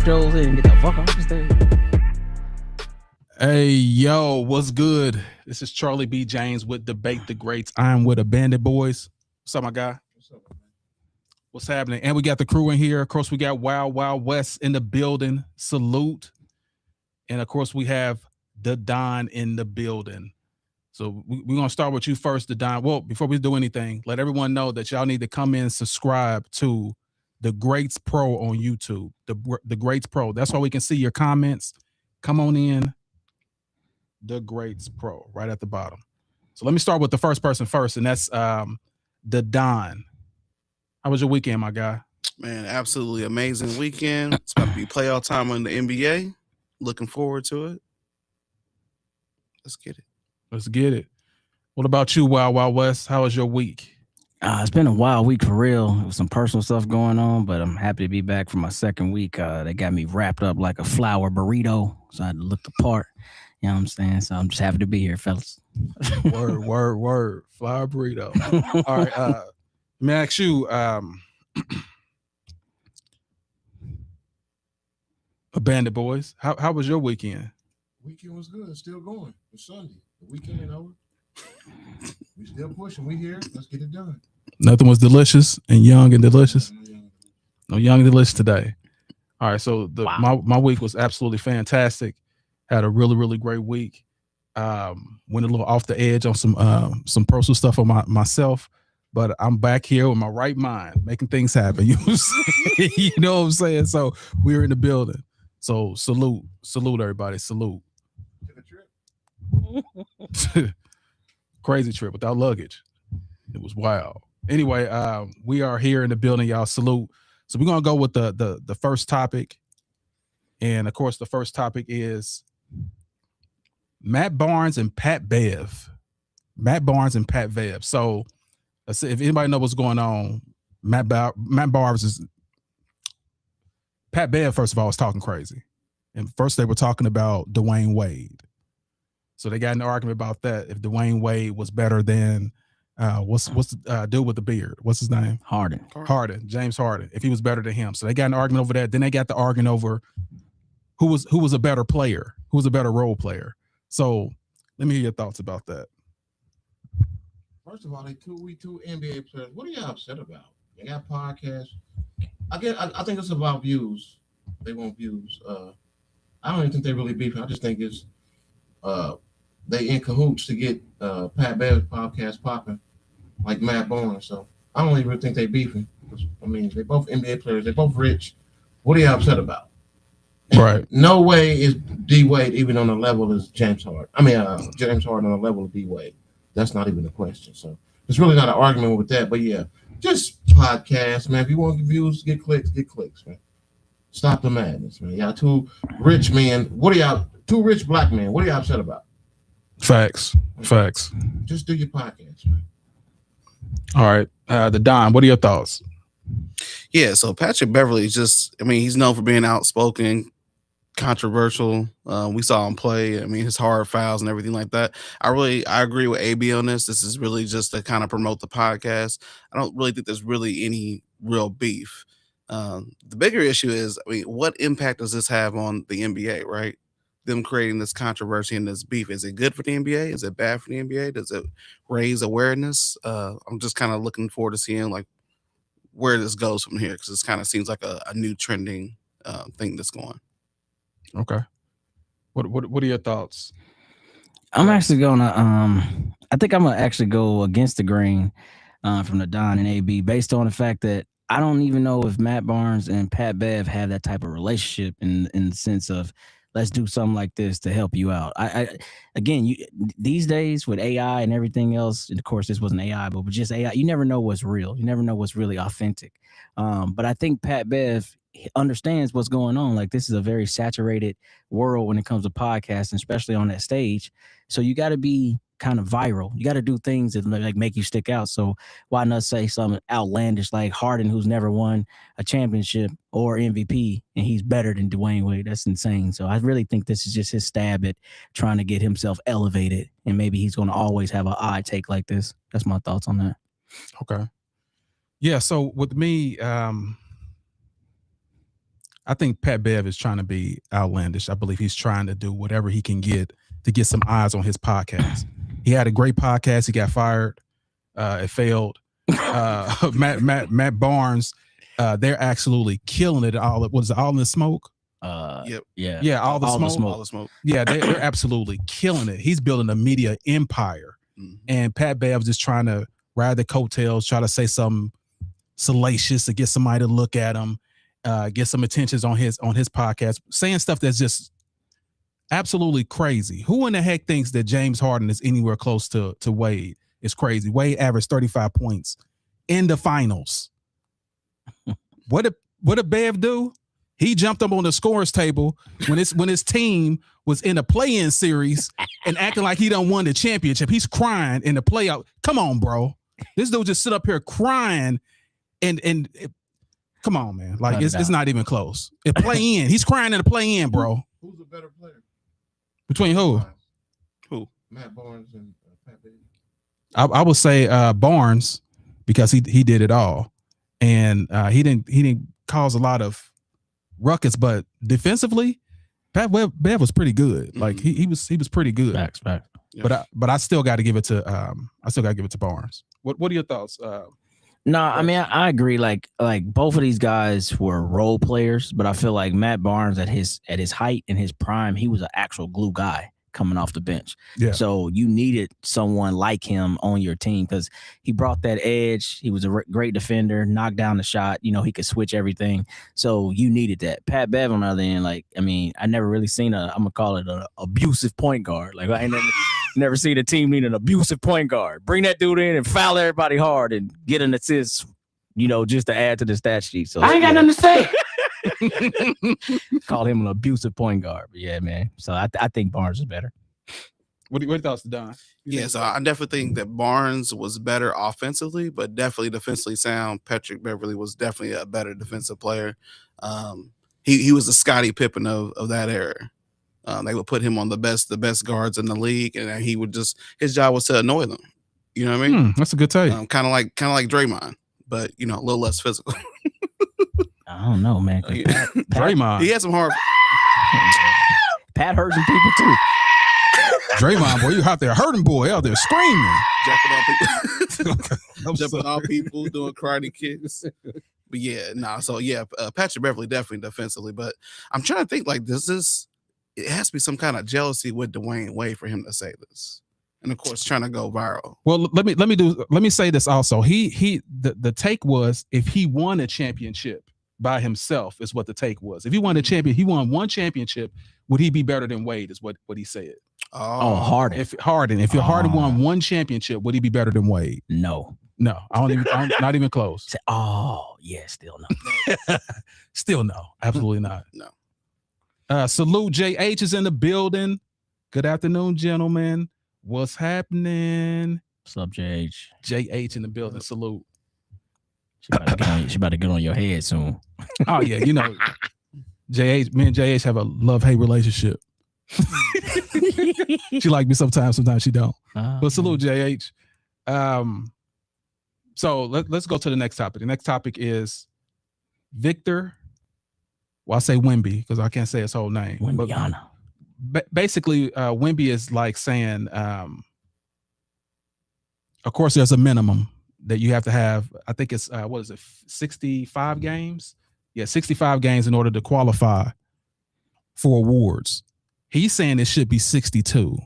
nachos in and get the fuck off the stage. Hey, yo, what's good? This is Charlie B. James with Debate the Greats. I'm with the Bandit Boys. What's up, my guy? What's up, man? What's happening? And we got the crew in here. Of course, we got Wild Wild West in the building. Salute. And of course, we have the Don in the building. So we're going to start with you first, the Don. Well, before we do anything, let everyone know that y'all need to come in and subscribe to the Greats Pro on YouTube. The Greats Pro. That's why we can see your comments. Come on in. The Greats Pro right at the bottom. So let me start with the first person first, and that's the Don. How was your weekend, my guy? Man, absolutely amazing weekend. It's about to be playoff time in the NBA. Looking forward to it. Let's get it. Let's get it. What about you, Wild Wild West? How was your week? It's been a wild week for real. With some personal stuff going on, but I'm happy to be back for my second week. They got me wrapped up like a flour burrito, so I had to look the part. You know what I'm saying? So I'm just happy to be here, fellas. Word. Flour burrito. All right. Let me ask you, Bandit Boys, how was your weekend? Weekend was good. It's still going. It's Sunday. The weekend ain't over. We still pushing. We here. Let's get it done. Nothing was delicious and young and delicious. No young and delicious today. All right. So my week was absolutely fantastic. Had a really, really great week. Went a little off the edge on some personal stuff on myself, but I'm back here with my right mind, making things happen. You know what I'm saying? So we're in the building. So salute everybody. Salute. Took a trip. Crazy trip without luggage. It was wild. Anyway, we are here in the building, y'all. Salute. So we're gonna go with the first topic, and of course, the first topic is Matt Barnes and Pat Bev. Matt Barnes and Pat Bev. So let's see if anybody knows what's going on. Matt Barnes is Pat Bev. First of all, was talking crazy, and first they were talking about Dwayne Wade. So they got in an argument about that. If Dwayne Wade was better than what's the dude with the beard? What's his name? Harden. James Harden. If he was better than him. So they got an argument over that. Then they got the argument over who was a better player, who was a better role player. So let me hear your thoughts about that. First of all, we two NBA players. What are y'all upset about? They got podcasts. I think it's about views. They want views. I don't even think they really beef. I just think it's they in cahoots to get Pat Bev's podcast popping, like Matt Barnes. So I don't even think they beefing. I mean, they both NBA players. They both rich. What are y'all upset about? Right. No way is D Wade even on the level as James Harden. I mean, James Harden on the level of D Wade. That's not even a question. So it's really not an argument with that. But yeah, just podcast, man. If you want views, get clicks, man. Stop the madness, man. Y'all two rich men. Two rich black men. What are y'all upset about? Facts. Just do your podcast, man. All right. The Don, what are your thoughts? Yeah, so Patrick Beverley is he's known for being outspoken, controversial. We saw him play. I mean, his hard fouls and everything like that. I agree with AB on this. This is really just to kind of promote the podcast. I don't really think there's really any real beef. The bigger issue is, what impact does this have on the NBA, right? Them creating this controversy and this beef. Is it good for the NBA? Is it bad for the NBA? Does it raise awareness? I'm just kind of looking forward to seeing where this goes from here, because this kind of seems like a new trending thing that's going. Okay. What are your thoughts? I'm actually gonna I think I'm gonna actually go against the grain from the Don and AB, based on the fact that I don't even know if Matt Barnes and Pat Bev have that type of relationship in the sense of, let's do something like this to help you out. Again, these days with AI and everything else, and of course this wasn't AI, but with just AI, you never know what's real. You never know what's really authentic. But I think Pat Bev understands what's going on. Like, this is a very saturated world when it comes to podcasting, especially on that stage. So you got to be kind of viral. You got to do things that make you stick out. So why not say something outlandish like Harden, who's never won a championship or MVP, and he's better than Dwayne Wade? That's insane. So I really think this is just his stab at trying to get himself elevated, and maybe he's going to always have an odd take like this. That's my thoughts on that. Okay. Yeah. So with me, I think Pat Bev is trying to be outlandish. I believe he's trying to do whatever he can get to get some eyes on his podcast. He had a great podcast. He got fired. It failed. Matt Barnes, they're absolutely killing it. All what is it? All in the smoke. Yep. Yeah. All the smoke. Yeah, they're absolutely killing it. He's building a media empire, and Pat Bev's just trying to ride the coattails, try to say something salacious to get somebody to look at him, get some attentions on his podcast, saying stuff that's just absolutely crazy. Who in the heck thinks that James Harden is anywhere close to Wade? It's crazy. Wade averaged 35 points in the finals. What did Bev do? He jumped up on the scorers table when his team was in a play-in series and acting like he done won the championship. He's crying in the playoff. Come on, bro. This dude just sit up here crying and come on, man. Like it's not even close. It play-in. He's crying in the play-in, bro. Who's a better player? Between who? Who? Matt Barnes and Pat Bev. I would say Barnes, because he did it all, and he didn't cause a lot of ruckus, but defensively, Pat Bev was pretty good. Like he was pretty good. Facts. Yes. But I still got to give it to Barnes. What are your thoughts? No, I mean I agree. Like both of these guys were role players, but I feel like Matt Barnes at his height and his prime, he was an actual glue guy coming off the bench. Yeah. So you needed someone like him on your team because he brought that edge. He was a great defender, knocked down the shot. You know, he could switch everything. So you needed that. Pat Bev on the other end, like, I mean, I never really seen I'm gonna call it an abusive point guard. Like I ain't never seen a team need an abusive point guard. Bring that dude in and foul everybody hard and get an assist, you know, just to add to the stat sheet. So I ain't got nothing to say. Call him an abusive point guard. But yeah, man. So I think Barnes is better. What are your thoughts, Don? Yeah, so I definitely think that Barnes was better offensively, but definitely defensively sound. Patrick Beverley was definitely a better defensive player. He was the Scottie Pippen of that era. They would put him on the best guards in the league, and he would his job was to annoy them. You know what I mean? That's a good take. Kind of like Draymond, but you know, a little less physical. I don't know, man. Yeah. Draymond. He had some hard. Pat hurt some people too. Draymond, boy, you out there hurting boy out there screaming, jumping on people, doing karate kicks. But yeah, so yeah, Patrick Beverley definitely defensively. But I'm trying to think, like, it has to be some kind of jealousy with Dwayne Wade for him to say this, and of course, trying to go viral. Well, let me say this also. The take was, if he won a championship by himself, is what the take was. If he won he won one championship, would he be better than Wade? Is what he said. Oh, Harden. If Harden won one championship, would he be better than Wade? No, I'm not even close. Oh yeah, still no. Still no, absolutely not. No. Salute. JH is in the building. Good afternoon, gentlemen. What's happening? What's up, JH? JH in the building. Salute. She about to get on your head soon. Oh yeah, you know, JH. Me and JH have a love-hate relationship. She like me sometimes she don't. But salute, JH. So let's go to the next topic. The next topic is Victor. Well, I say Wemby because I can't say his whole name. Wembyana. Basically, Wemby is like saying, of course, there's a minimum that you have to have. I think it's 65 games? Yeah, 65 games in order to qualify for awards. He's saying it should be 62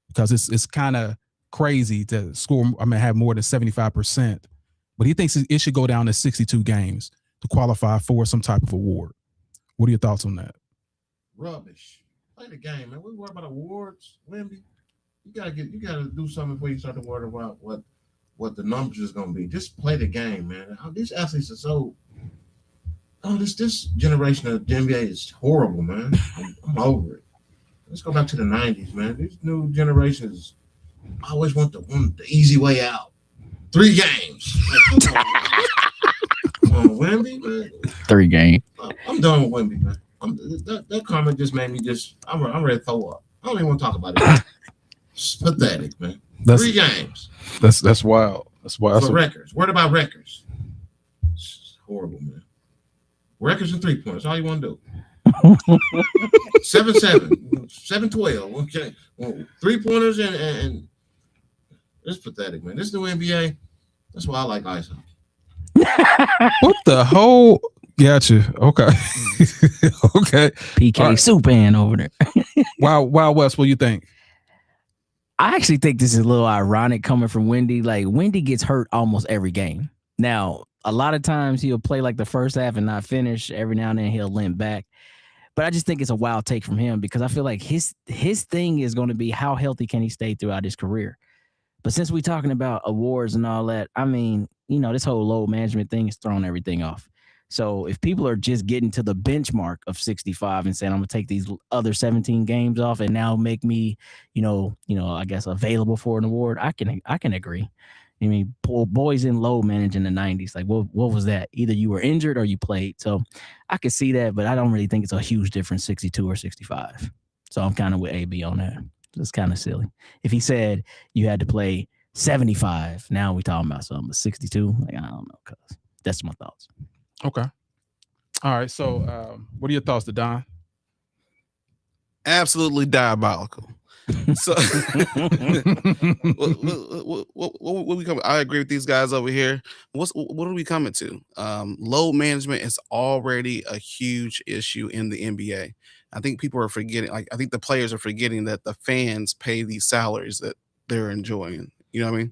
because it's kind of crazy to have more than 75%. But he thinks it should go down to 62 games to qualify for some type of award. What are your thoughts on that? Rubbish. Play the game, man. We worry about awards, Wemby. You gotta do something before you start to worry about what the numbers is gonna be. Just play the game, man. These athletes are so. This generation of the NBA is horrible, man. I'm over it. Let's go back to the 90s, man. These new generations always want the easy way out. 3 games. Like, come on, Wemby, man. 3 games. I'm done with Wemby, man. That comment just made me I'm ready to throw up. I don't even want to talk about it. It's pathetic, man. 3 games. That's wild. That's wild. For records. What about records? It's horrible, man. Records and 3-pointers. All you want to do. 7-7, 7-12. Okay. Well, 3-pointers and it's pathetic, man. This new NBA. That's why I like ice hockey. What the whole? Gotcha. Okay. Okay. PK Right. Soupan over there. Wild West, what do you think? I actually think this is a little ironic coming from Wendy. Like, Wendy gets hurt almost every game. Now, a lot of times he'll play like the first half and not finish. Every now and then he'll limp back. But I just think it's a wild take from him because I feel like his thing is going to be how healthy can he stay throughout his career. But since we're talking about awards and all that, I mean, you know, this whole load management thing is throwing everything off. So if people are just getting to the benchmark of 65 and saying, I'm going to take these other 17 games off and now make me, I guess available for an award, I can agree. I mean, boys in load managing in the 90s, like what was that? Either you were injured or you played. So I could see that, but I don't really think it's a huge difference, 62 or 65. So I'm kind of with AB on that. It's kind of silly. If he said you had to play 75, now we talking about something, but 62, like, I don't know, cuz that's my thoughts. Okay. All right. So what are your thoughts, Don? Absolutely diabolical. So what we come? I agree with these guys over here. What are we coming to? Load management is already a huge issue in the NBA. I think people are forgetting. Like, I think the players are forgetting that the fans pay these salaries that they're enjoying. You know what I mean?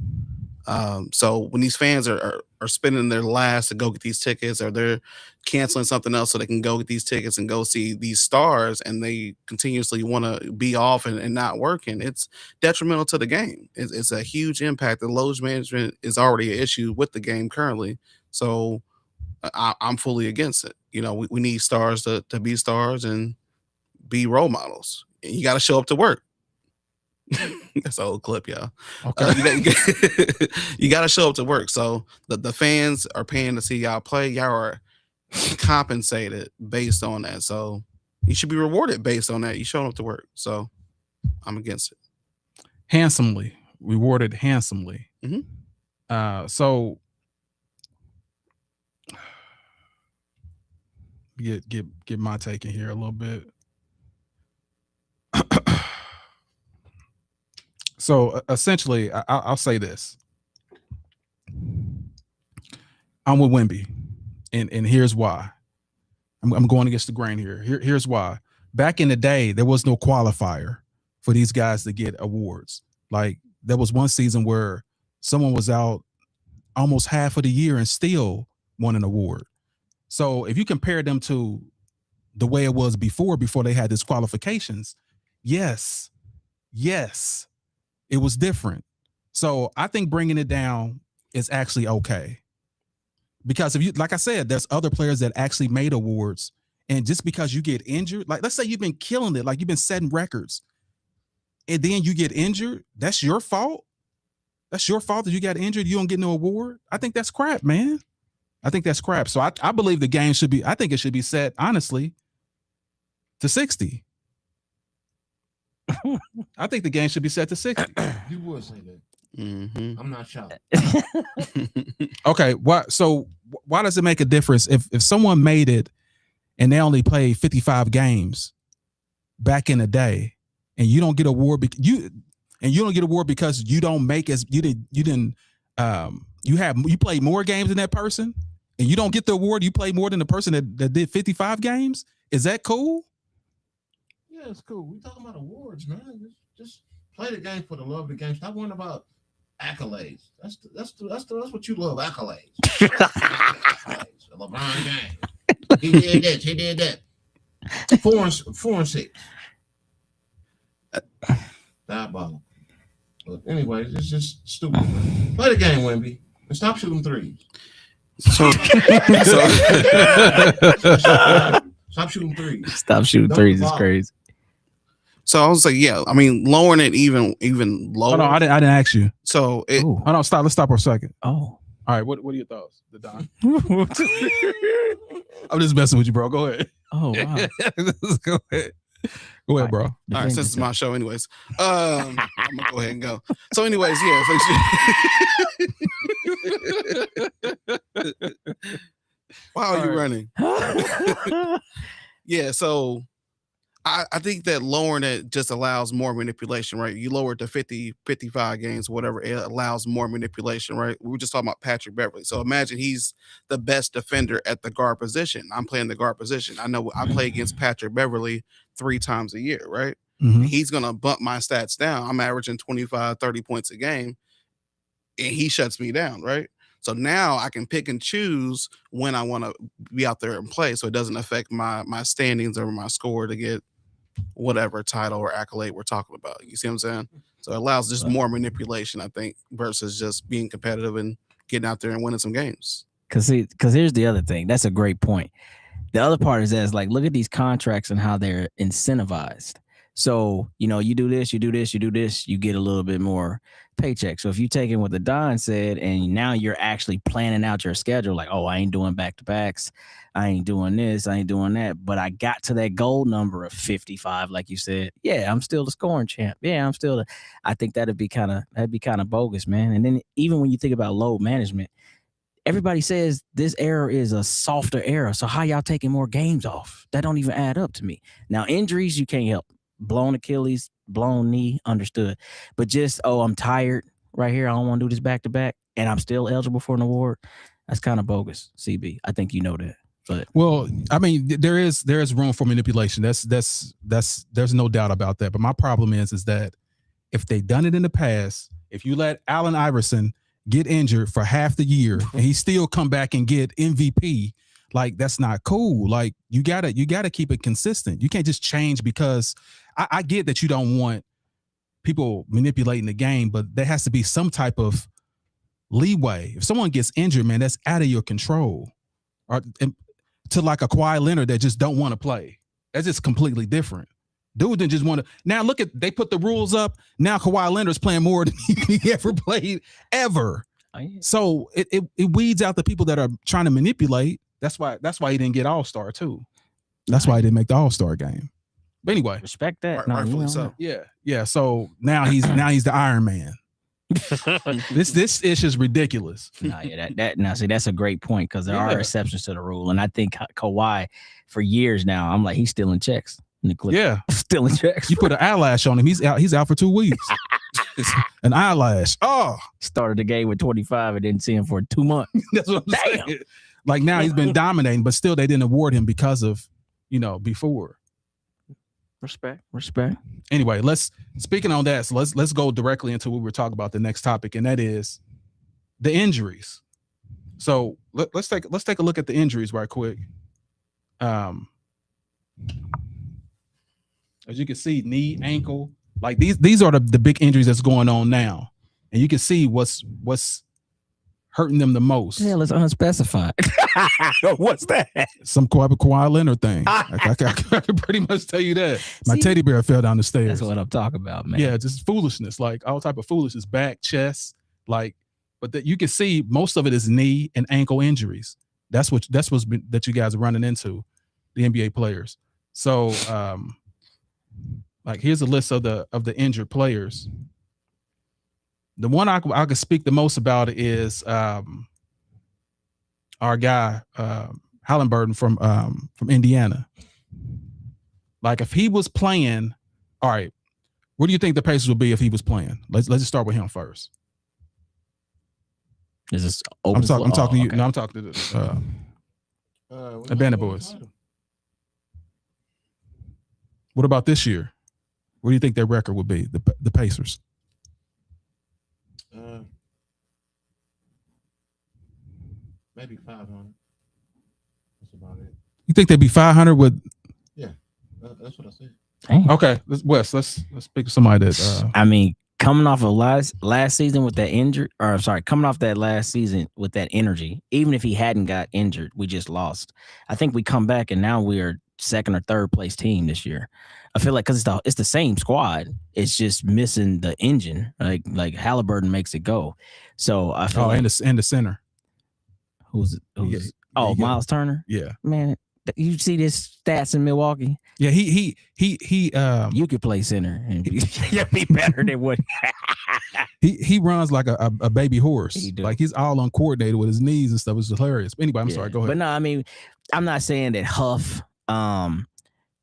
So when these fans are spending their last to go get these tickets, or they're canceling something else so they can go get these tickets and go see these stars, and they continuously want to be off and not working, it's detrimental to the game. It's a huge impact. The load management is already an issue with the game currently. So I'm fully against it. You know, we need stars to be stars and be role models. And you got to show up to work. That's an old clip, y'all. Okay. You got to show up to work. So the fans are paying to see y'all play. Y'all are compensated based on that. So you should be rewarded based on that. You showing up to work. So I'm against it. Handsomely. Rewarded handsomely. Mm-hmm. So get my take in here a little bit. So essentially, I'll say this. I'm with Wemby, and here's why. I'm going against the grain here. Here's why. Back in the day, there was no qualifier for these guys to get awards. Like, there was one season where someone was out almost half of the year and still won an award. So if you compare them to the way it was before they had these qualifications, yes, it was different. So I think bringing it down is actually okay. Because if you, like I said, there's other players that actually made awards, and just because you get injured, like let's say you've been killing it, like you've been setting records, and then you get injured, that's your fault. That's your fault that you got injured. You don't get no award. I think that's crap, man. I think that's crap. So I believe the game should be, I think it should be set, honestly, to 60. I think the game should be set to 60. You would say that. Mm-hmm. I'm not shocked. Okay, so why does it make a difference if someone made it and they only played 55 games back in the day, and you don't get award you don't get award because you don't make as you played more games than that person, and you don't get the award, you play more than the person that did 55 games? Is that cool? Yeah, it's cool. We talking about awards, man. Just play the game for the love of the game. Stop worrying about accolades. That's what you love, accolades. Accolades. LeBron James. He did that. He did that. 4-6. Diabolical. But anyways, it's just stupid, man. Play the game, Wemby, and stop shooting threes. So Stop shooting threes. Stop shooting threes is crazy. So I was like, yeah, I mean, lowering it even lower. Oh no, I didn't ask you. So it, Oh no, stop. Let's stop for a second. Oh. All right, what are your thoughts, Don? I'm just messing with you, bro. Go ahead. Oh, wow. Go ahead. Go ahead, bro. all right, since it's my show, anyways, I'm gonna go ahead and go. So, anyways, yeah. Why are you All running? Yeah, so I think that lowering it just allows more manipulation, right? You lower it to 50, 55 games, whatever, it allows more manipulation, right? We were just talking about Patrick Beverly. So imagine he's the best defender at the guard position. I'm playing the guard position. I know I play against Patrick Beverly 3 times a year, right? Mhm. He's going to bump my stats down. I'm averaging 25, 30 points a game, and he shuts me down, right? So now I can pick and choose when I want to be out there and play, so it doesn't affect my standings or my score to get whatever title or accolade we're talking about. You see what I'm saying? So it allows just more manipulation, I think, versus just being competitive and getting out there and winning some games. Because here's the other thing. That's a great point. The other part is that it's like, look at these contracts and how they're incentivized. So, you know, you do this, you get a little bit more paycheck. So if you take in what the Don said, and now you're actually planning out your schedule, like, oh, I ain't doing back-to-backs, I ain't doing this, I ain't doing that, but I got to that goal number of 55, like you said. Yeah, I'm still the scoring champ. Yeah, I'm still I think that'd be kind of bogus, man. And then even when you think about load management, everybody says this era is a softer era. So how y'all taking more games off? That don't even add up to me. Now, injuries, you can't help. Blown Achilles, blown knee, understood. But just, oh, I'm tired right here, I don't want to do this back-to-back, and I'm still eligible for an award. That's kind of bogus, CB. I think you know that. But well, I mean, there is room for manipulation. There's no doubt about that. But my problem is that if they've done it in the past, if you let Allen Iverson get injured for half the year and he still come back and get MVP, like, that's not cool. Like, you gotta keep it consistent. You can't just change because I get that you don't want people manipulating the game, but there has to be some type of leeway. If someone gets injured, man, that's out of your control. Or to like a Kawhi Leonard that just don't want to play. That's just completely different. Dude didn't just want to. Now look at, they put the rules up. Now Kawhi Leonard's playing more than he ever played ever. oh, yeah. So it weeds out the people that are trying to manipulate. That's why he didn't get All-Star too. That's why he didn't make the All-Star game. But anyway, Respect that. Right, No, rightfully you know, so. yeah. So now he's the Iron Man. This ish is ridiculous. Nah, yeah, now see, that's a great point, because there Yeah. are exceptions to the rule, and I think Kawhi for years now, I'm like, he's still in checks in the clip. Yeah, Still in checks. you put an eyelash on him, he's out for 2 weeks. An eyelash. Oh, Started the game with 25 and didn't see him for 2 months. that's what I'm Damn. saying. Like, now he's been dominating, but still they didn't award him because of, before. Respect. Anyway, speaking on that, so let's go directly into what we're talking about, the next topic, and that is the injuries. So let's take a look at the injuries right quick. As you can see, knee, ankle, like these are the big injuries that's going on now, and you can see what's hurting them the most. Hell, it's unspecified. What's that? Some Kawhi Leonard thing. I can pretty much tell you that. My See? teddy bear fell down the stairs. That's what I'm talking about, man. Yeah, just foolishness, like all type of foolishness, back, chest, like. But that you can see most of it is knee and ankle injuries. That's what's been, that you guys are running into, the NBA players. So, like, here's a list of the injured players. The one I can speak the most about is our guy Halliburton from Indiana. Like, if he was playing, all right, where do you think the Pacers would be if he was playing? Let's just start with him first. Is this I'm talking to you. okay. No, I'm talking to the Bandit Boys. What about this year? What do you think their record would be? The Pacers. Maybe 500. That's about it. You think they'd be 500 with? Yeah, that's what I said. Dang. Okay, let's speak to somebody that. I mean, coming off of last season with that injury, or sorry, coming off that last season with that energy, even if he hadn't got injured, we just lost. I think we come back and now we are second or third place team this year. I feel like because it's the same squad, it's just missing the engine. Like Halliburton makes it go. So I feel like and the center. who's Yeah, Miles Turner. Yeah, Man, You see this stats in Milwaukee? Yeah, he You could play center and be better than what he runs like a baby horse. He do. Like he's all uncoordinated with his knees and stuff. It's hilarious. But anyway, I'm sorry. Go ahead. But no, I mean, I'm not saying that Huff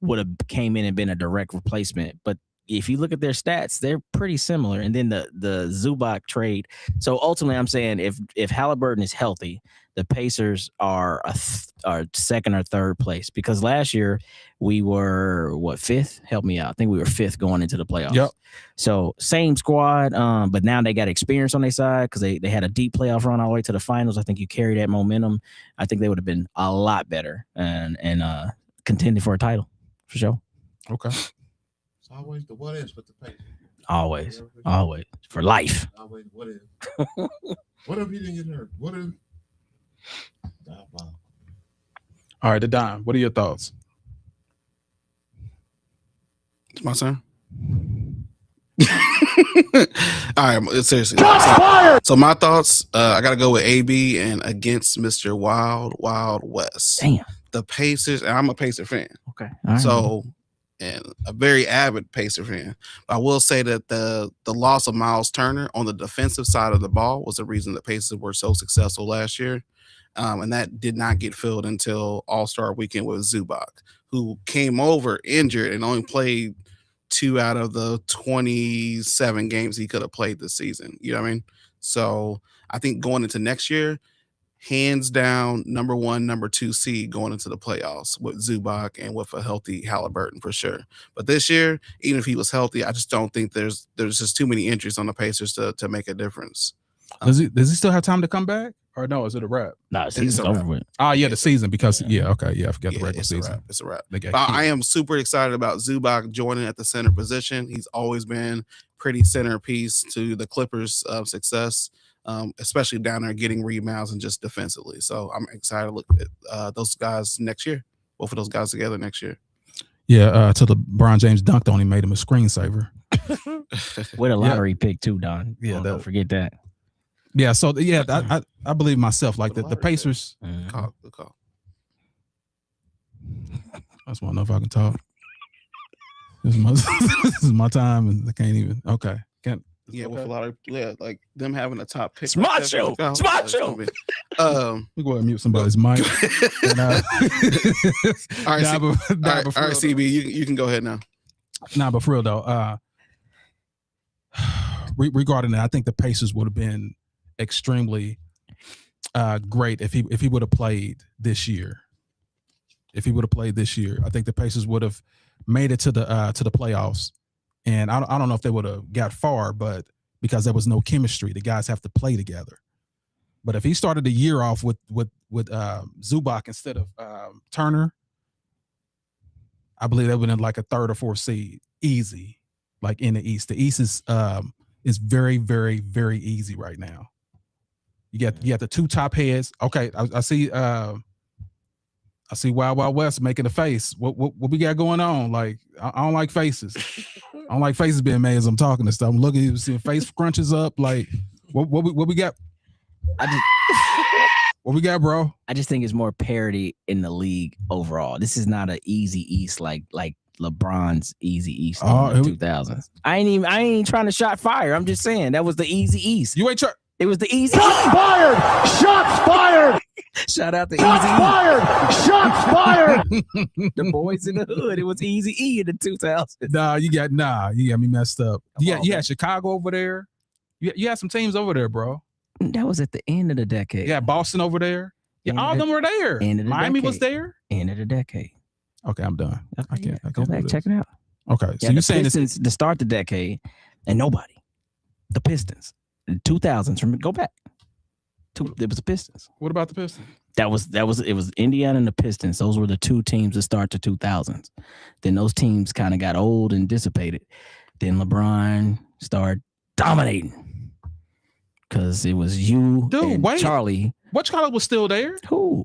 would have came in and been a direct replacement, but if you look at their stats, they're pretty similar. And then the Zubac trade. So ultimately, I'm saying if Halliburton is healthy, the Pacers are second or third place, because last year we were fifth? Help me out. I think we were fifth going into the playoffs. Yep. So same squad, but now they got experience on their side because they had a deep playoff run all the way to the finals. I think you carry that momentum. I think they would have been a lot better and contending for a title for sure. Okay. It's always the what is with the Pacers. Always for life. Always what is. What if he didn't get hurt? What if? All right, Don, what are your thoughts? It's my turn. All right, seriously. So my thoughts, I got to go with AB and against Mr. Wild West. Damn. The Pacers, and I'm a Pacer fan. Okay. All right. So, and a very avid Pacer fan. But I will say that the loss of Miles Turner on the defensive side of the ball was the reason the Pacers were so successful last year. And that did not get filled until All-Star Weekend with Zubac, who came over injured and only played 2 out of the 27 games he could have played this season. You know what I mean? So I think going into next year, hands down, number 1, number 2 seed going into the playoffs with Zubac and with a healthy Halliburton for sure. But this year, even if he was healthy, I just don't think there's just too many injuries on the Pacers to make a difference. Does he still have time to come back? Or no, is it a wrap? No, it's over with. Oh, yeah, the season, because I forgot the regular season. It's a wrap. I am super excited about Zubac joining at the center position. He's always been pretty centerpiece to the Clippers' success, especially down there getting rebounds and just defensively. So I'm excited to look at those guys next year. Both of those guys together next year. Yeah, till LeBron James dunked on him, made him a screensaver. With a lottery pick too, Don. Yeah, don't forget that. Yeah, so I believe myself, like the Pacers. Good call. I just want to know if I can talk. This is my time, and I can't even. Okay, can't. Yeah, with a lot of like them having a top pick. Smart show. Smart show. We go ahead and mute somebody's mic. And, all right, CB, you can go ahead now. Nah, but for real though, regarding that, I think the Pacers would have been extremely great if he would have played this year. If he would have played this year, I think the Pacers would have made it to the playoffs. And I don't know if they would have got far, but because there was no chemistry, the guys have to play together. But if he started the year off with Zubac instead of Turner, I believe that would have been like a 3rd or 4th seed, easy, like in the East. The East is very, very, very easy right now. You got the 2 top heads. Okay, I see Wild West making a face. What we got going on? Like I don't like faces. I don't like faces being made as I'm talking and stuff. I'm looking, seeing face crunches up. Like what we got? What we got, bro? I just think it's more parity in the league overall. This is not an easy East like LeBron's easy East in the 2000s. I ain't even trying to shot fire. I'm just saying that was the easy East. You ain't trying. It was the easy. Shots fired! Shots fired! Shout out to Shots Easy fired! Shots fired! The boys in the hood. It was Easy E in the 2000s. You got me messed up. You had Chicago over there. You had some teams over there, bro. That was at the end of the decade. Yeah, Boston over there. Yeah, all of them were there. Miami was there. End of the decade. Okay, I'm done. I can't go back, check it out. Okay, so you're saying Pistons to start the decade, and nobody. The Pistons. 2000s. Go back. It was the Pistons. What about the Pistons? It was Indiana and the Pistons. Those were the 2 teams that start the 2000s. Then those teams kind of got old and dissipated. Then LeBron started dominating because it was you and Charlie. What Charlie was still there? Who?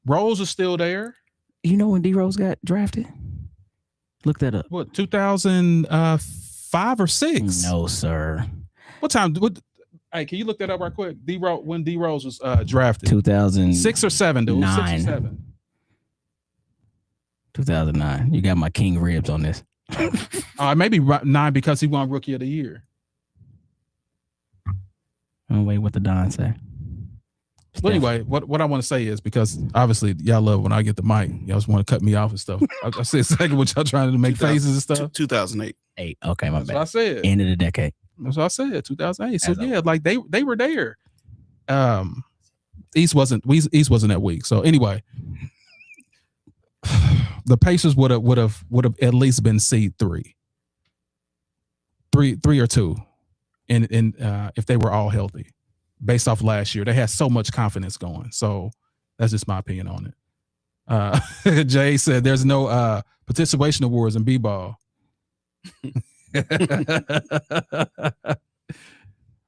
Rose was still there. You know when D Rose got drafted? Look that up. What, 2005 or 6? No, sir. What time? Hey, can you look that up right quick? When D Rose was drafted? 2006 or 7, dude. 9. 6 or 7. 2009. You got my king ribs on this. Maybe 9 because he won Rookie of the Year. Oh, wait, what the Don say? Well, anyway, what I want to say is, because obviously y'all love when I get the mic, y'all just want to cut me off and stuff. I said exactly what y'all trying to make faces and stuff. 2008. Okay, my That's bad. what I said. End of the decade. That's what I said. 2008. So yeah, like they were there. East wasn't that weak. So anyway, the Pacers would have at least been seed 3 or 2, and if they were all healthy. Based off last year, they had so much confidence going. So that's just my opinion on it. Jay said there's no participation awards in b-ball.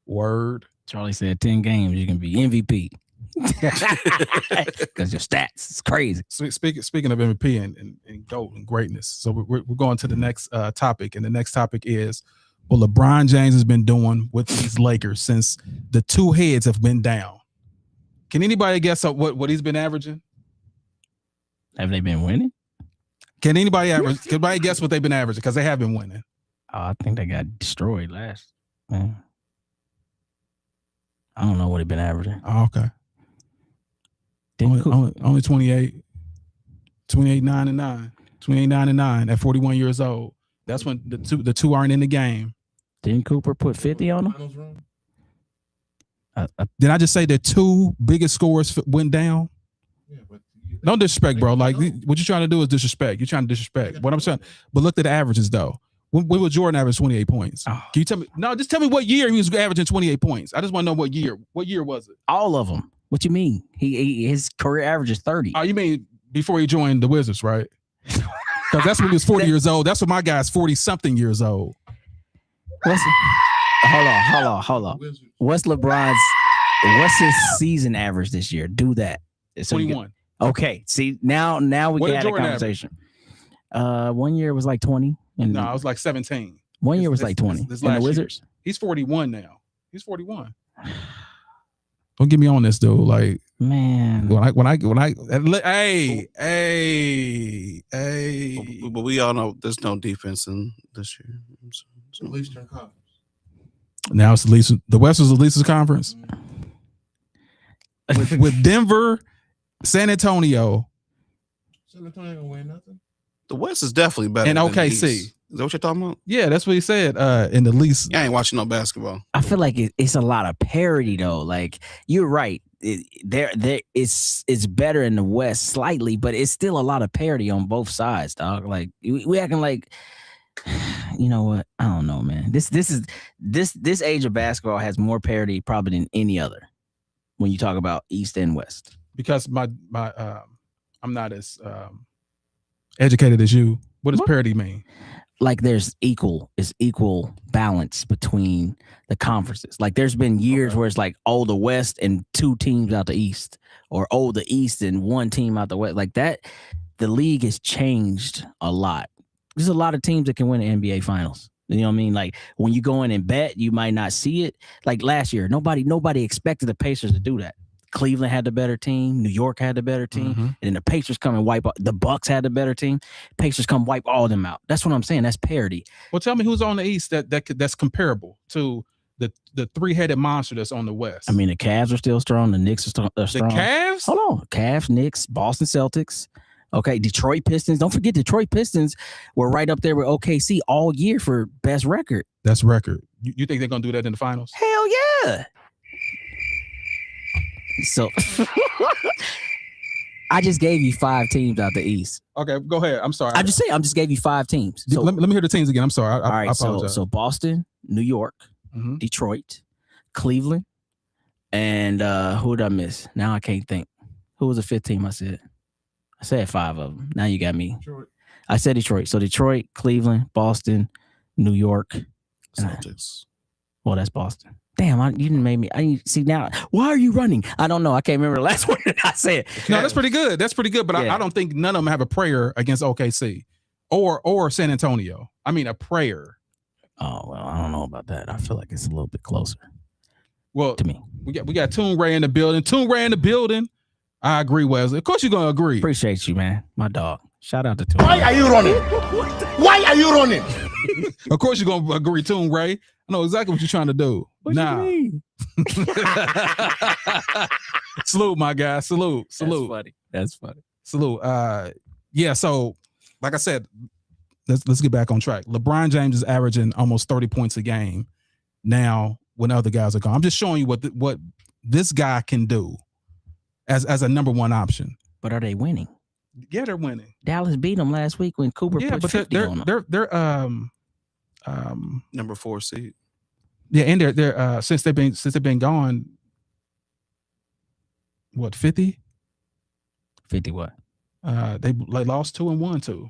Word. Charlie said 10 games you can be MVP because your stats is crazy. Speaking of MVP and GOAT and greatness, so we're going to the next topic, and the next topic is what LeBron James has been doing with these Lakers since the two heads have been down. Can anybody guess what he's been averaging? Have they been winning? Can anybody guess what they've been averaging? Because they have been winning. I think they got destroyed last. Man. I don't know what he's been averaging. Oh, okay. Only 28, 9 and 9, 28, 9 and 9 at 41 years old. That's when the two aren't in the game. Didn't Cooper put 50 on him? Did I just say the two biggest scorers went down? Yeah, but Don't disrespect, bro. Like what you're trying to do is disrespect. You're trying to disrespect. What I'm saying, but look at the averages though. When will Jordan average 28 points? Can you tell me? No, just tell me what year he was averaging 28 points. I just want to know what year. What year was it? All of them. What you mean? His career average is 30. Oh, you mean before he joined the Wizards, right? Because that's when he was 40 years old. That's when my guy's 40-something years old. Hold on. What's his season average this year? Do that. So 21. Okay. See, now we can have a conversation. 1 year was like 20. No, I was like 17. 1 year was like 20. This in the Wizards? Year. He's 41 now. He's 41. Don't get me on this, dude. Like, man, hey. But we all know there's no defense in this year. So Eastern Conference. Now it's the West was the least conference. With Denver, San Antonio. San Antonio gonna win nothing. The West is definitely better and than OKC. East. Is that what you're talking about? Yeah, that's what he said. In the least, I ain't watching no basketball. I feel like it's a lot of parity though. Like you're right. It's better in the West slightly, but it's still a lot of parity on both sides, dog. Like we acting like, you know what? I don't know, man. This age of basketball has more parity probably than any other when you talk about East and West. Because my I'm not as educated as you. What does parity mean? Like there's equal balance between the conferences. Like there's been years where it's like, oh, the West and 2 teams out the East, or oh, the East and 1 team out the West. Like that, the league has changed a lot. There's a lot of teams that can win the NBA finals. You know what I mean? Like when you go in and bet, you might not see it. Like last year, nobody expected the Pacers to do that. Cleveland had the better team. New York had the better team. And then the Pacers come and wipe out. The Bucks had the better team. Pacers come wipe all of them out. That's what I'm saying. That's parity. Well, tell me who's on the East that's comparable to the 3-headed monster that's on the West. I mean, the Cavs are still strong. The Knicks are strong. The Cavs? Hold on. Cavs, Knicks, Boston Celtics. Okay, Detroit Pistons. Don't forget, Detroit Pistons were right up there with OKC all year for best record. That's record. You think they're going to do that in the finals? Hell yeah. So I just gave you 5 teams out the East. Okay, go ahead. I'm sorry. I just gave you 5 teams. So, let me hear the teams again. I'm sorry. All right, I apologize. So Boston, New York, Detroit, Cleveland, and who did I miss? Now I can't think. Who was the 5th team I said? I said 5 of them. Now you got me. Detroit. I said Detroit. So Detroit, Cleveland, Boston, New York. Celtics. Well, that's Boston. Damn, you didn't make me. See now. Why are you running? I don't know. I can't remember the last one that I said. No, that's pretty good. That's pretty good. But I don't think none of them have a prayer against OKC or San Antonio. I mean, a prayer. Oh well, I don't know about that. I feel like it's a little bit closer. Well, to me, we got Toon Ray in the building. Toon Ray in the building. I agree, Wesley. Of course, you're gonna agree. Appreciate you, man. My dog. Shout out to Toon. Why are you running? Why are you running? Of course you're gonna agree, Toon Ray. I know exactly what you're trying to do. What you mean? Salute, my guy. Salute. That's funny. Salute. Yeah. So, like I said, let's get back on track. LeBron James is averaging almost 30 points a game now when other guys are gone. I'm just showing you what this guy can do as a number one option. But are they winning? Yeah, they're winning. Dallas beat them last week when Cooper put 50 on them. They're number 4 seed. Yeah, and they're since they've been gone. What 50? 50 what? They lost 2 and won 2.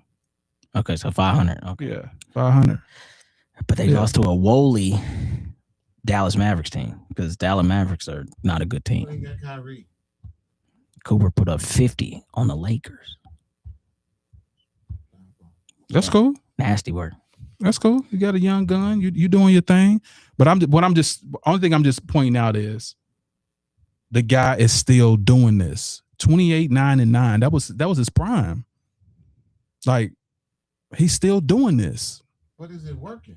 Okay, so 500. Okay, Yeah, 500. but they lost to a woolly Dallas Mavericks team because Dallas Mavericks are not a good team. You got Kyrie. Cooper put up 50 on the Lakers. That's cool. Nasty work. That's cool. You got a young gun. You doing your thing. But only thing I'm just pointing out is the guy is still doing this. 28, 9, and 9. That was his prime. Like he's still doing this. But is it working?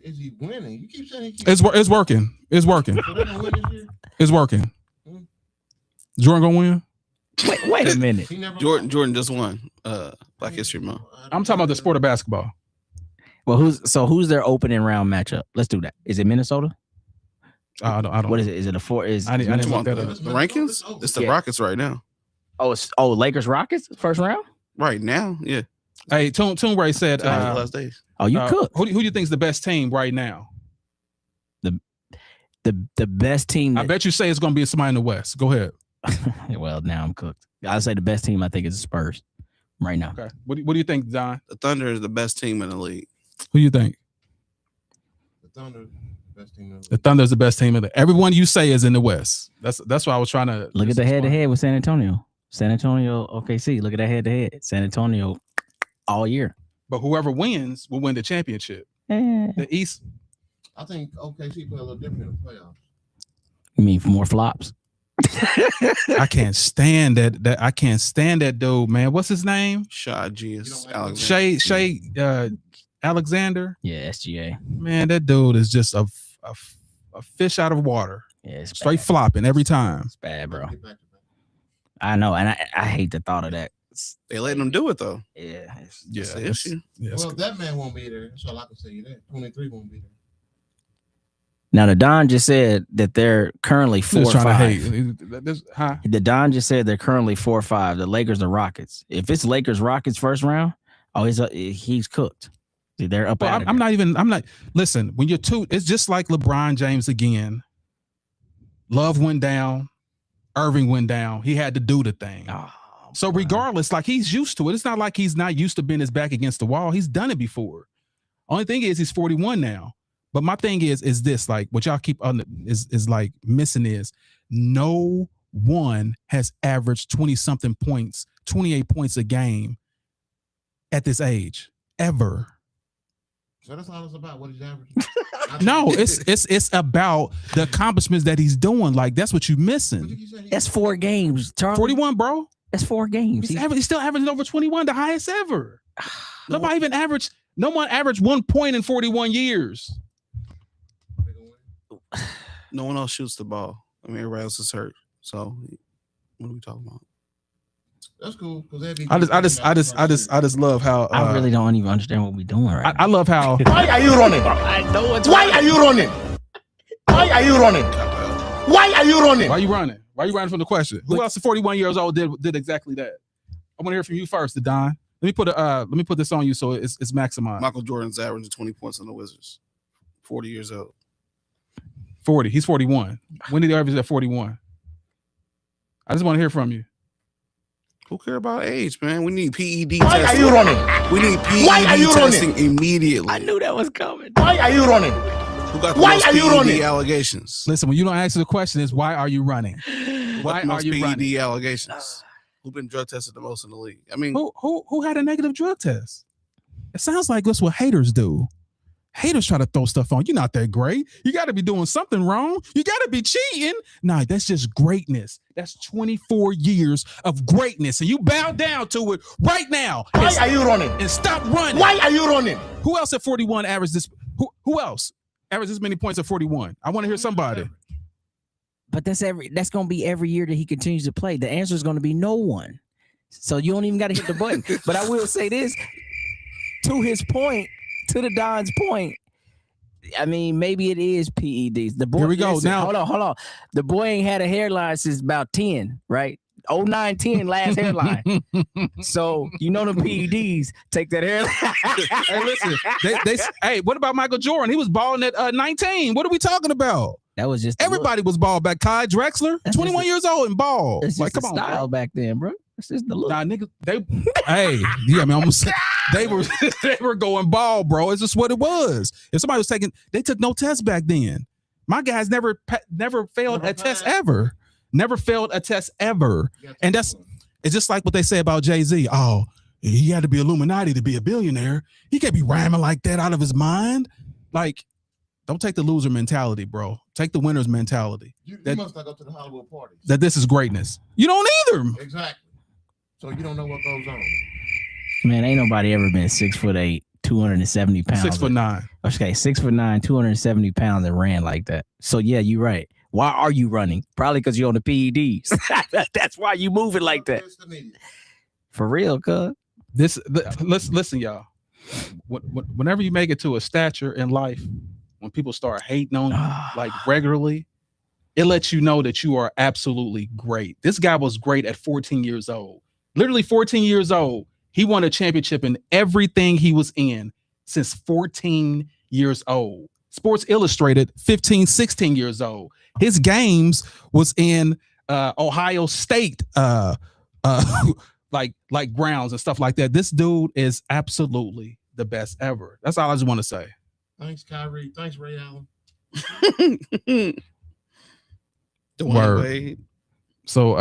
Is he winning? You keep saying It's working. It's working. So they're gonna win this year? It's working. Jordan gonna win? Wait a minute. Jordan just won Black History Month. I'm talking about the sport of basketball. Well, who's their opening round matchup? Let's do that. Is it Minnesota? I don't. What is it? Is it a 4? I didn't look that up. The rankings? It's the Rockets right now. Lakers Rockets first round. Right now, yeah. Hey, Toon Ray said. It's the last days. Oh, you cooked. Who do you think is the best team right now? The best team. I bet you say it's going to be somebody in the West. Go ahead. Well, now I'm cooked. I'd say the best team I think is the Spurs right now. Okay. What do you think, Don? The Thunder is the best team in the league. Who do you think? The Thunder, best team in the league. The Thunder is the best team in the. Everyone you say is in the West. That's what I was trying to Look at the head-to-head with San Antonio. San Antonio, OKC. Look at that head-to-head. San Antonio all year. But whoever wins will win the championship. The East. I think OKC play a little different in the playoffs. You mean for more flops? I can't stand that. I can't stand that dude, man. What's his name? Shai Gilgeous Alexander. Shea Alexander. Yeah, SGA. Man, that dude is just a fish out of water. Yeah, it's Straight bad. flopping every time. It's bad, bro. I know, and I hate the thought of that. They letting them do it though. Yeah, That's the issue. Well, that man won't be there. That's all I can say. You that 23 won't be there. Now, the Don just said that they're currently 4-5. The Don just said they're currently 4-5. The Lakers, the Rockets. If it's Lakers, Rockets first round, he's cooked. They're up. Well, I'm not. Listen, when you're two, it's just like LeBron James again. Love went down. Irving went down. He had to do the thing. So regardless, like he's used to it. It's not like he's not used to being his back against the wall. He's done it before. Only thing is he's 41 now. But my thing is this, like what y'all keep on is like missing is no one has averaged 20-something points, 28 points a game at this age ever. So that's all it's about. What he's averaging. No, it's about the accomplishments that he's doing. Like that's what you're missing. That's 4 games, Charlie. 41, bro. That's 4 games. He's still averaging over 21, the highest ever. No one averaged 1 point in 41 years. No one else shoots the ball. I mean, everybody else is hurt. So, what are we talking about? That's cool. I just love how I really don't even understand what we're doing right now. I love how. Why are you running? I know it's Why are you running? Why are you running? Why are you running? Why are you running? Why are you running from the question? Who else at 41 years old did exactly that? I want to hear from you first, Don. Let me put this on you so it's maximized. Michael Jordan's averaging 20 points on the Wizards. 40 years old. 40. He's 41. When did he average at 41? I just want to hear from you. Who care about age, man? We need PED Why testing. are you running? We need Why are PED you testing running? immediately. I knew that was coming. Why are you running? Who got the Why most are you PED running? allegations? Listen, when you don't answer the question, is why are you running? Why Who got the are most you PED running? allegations? Who been drug tested the most in the league? I mean, Who had a negative drug test? It sounds like that's what haters do. Haters try to throw stuff on. You're not that great. You got to be doing something wrong. You got to be cheating. Nah, that's just greatness. That's 24 years of greatness. And you bow down to it right now. Why are you running? And stop running. Why are you running? Who else at 41 averaged this? Who else averaged this many points at 41? I want to hear somebody. But that's going to be every year that he continues to play. The answer is going to be no one. So you don't even got to hit the button. But I will say this, to his point, to the Don's point, I mean, maybe it is PEDs. The boy, here we go. listen, Now, hold on. The boy ain't had a hairline since about 10, right? 09, 10, last hairline. So you know the PEDs take that hairline. Hey, listen. Hey, what about Michael Jordan? He was balling at 19. What are we talking about? That was just everybody was balled back. Kai Drexler, That's 21 years old and ball. Like, come on, style bro. back then, bro. That's just the look. Nah, niggas, they were going ball, bro. It's just what it was. If somebody was they took no test back then. My guys never failed a test ever. Never failed a test ever. And it's just like what they say about Jay-Z. Oh, he had to be Illuminati to be a billionaire. He can't be rhyming like that out of his mind. Like, don't take the loser mentality, bro. Take the winner's mentality. You must not go to the Hollywood parties. That this is greatness. You don't either. Exactly. So you don't know what goes on. Man, ain't nobody ever been 6'8", 270 pounds. 6'9". Okay, 6'9", 270 pounds and ran like that. So yeah, you're right. Why are you running? Probably because you're on the PEDs. That's why you moving like that. For real, cuz. Listen, y'all. Whenever you make it to a stature in life, when people start hating on you like regularly, it lets you know that you are absolutely great. This guy was great at 14 years old. Literally 14 years old. He won a championship in everything he was in since 14 years old. Sports Illustrated, 15, 16 years old. His games was in Ohio State, like grounds and stuff like that. This dude is absolutely the best ever. That's all I just want to say. Thanks, Kyrie. Thanks, Ray Allen. Wade. So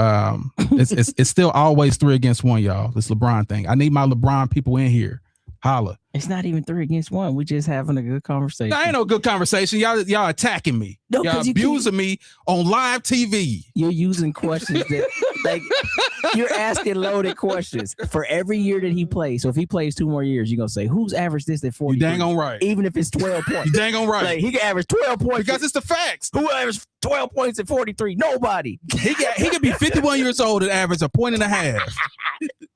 it's still always 3 against 1, y'all. This LeBron thing. I need my LeBron people in here. Holla. It's not even 3 against 1. We just having a good conversation. That ain't no good conversation. Y'all attacking me. No, y'all abusing me on live TV. You're using questions that like you're asking loaded questions for every year that he plays. So if he plays 2 more years, you're gonna say who's averaged this at 40? You dang on right. Even if it's 12 points. You dang on right. Like, he can average 12 points because it's the facts. Who averaged 12 points at 43? Nobody. He could be 51 years old and average a point and a half.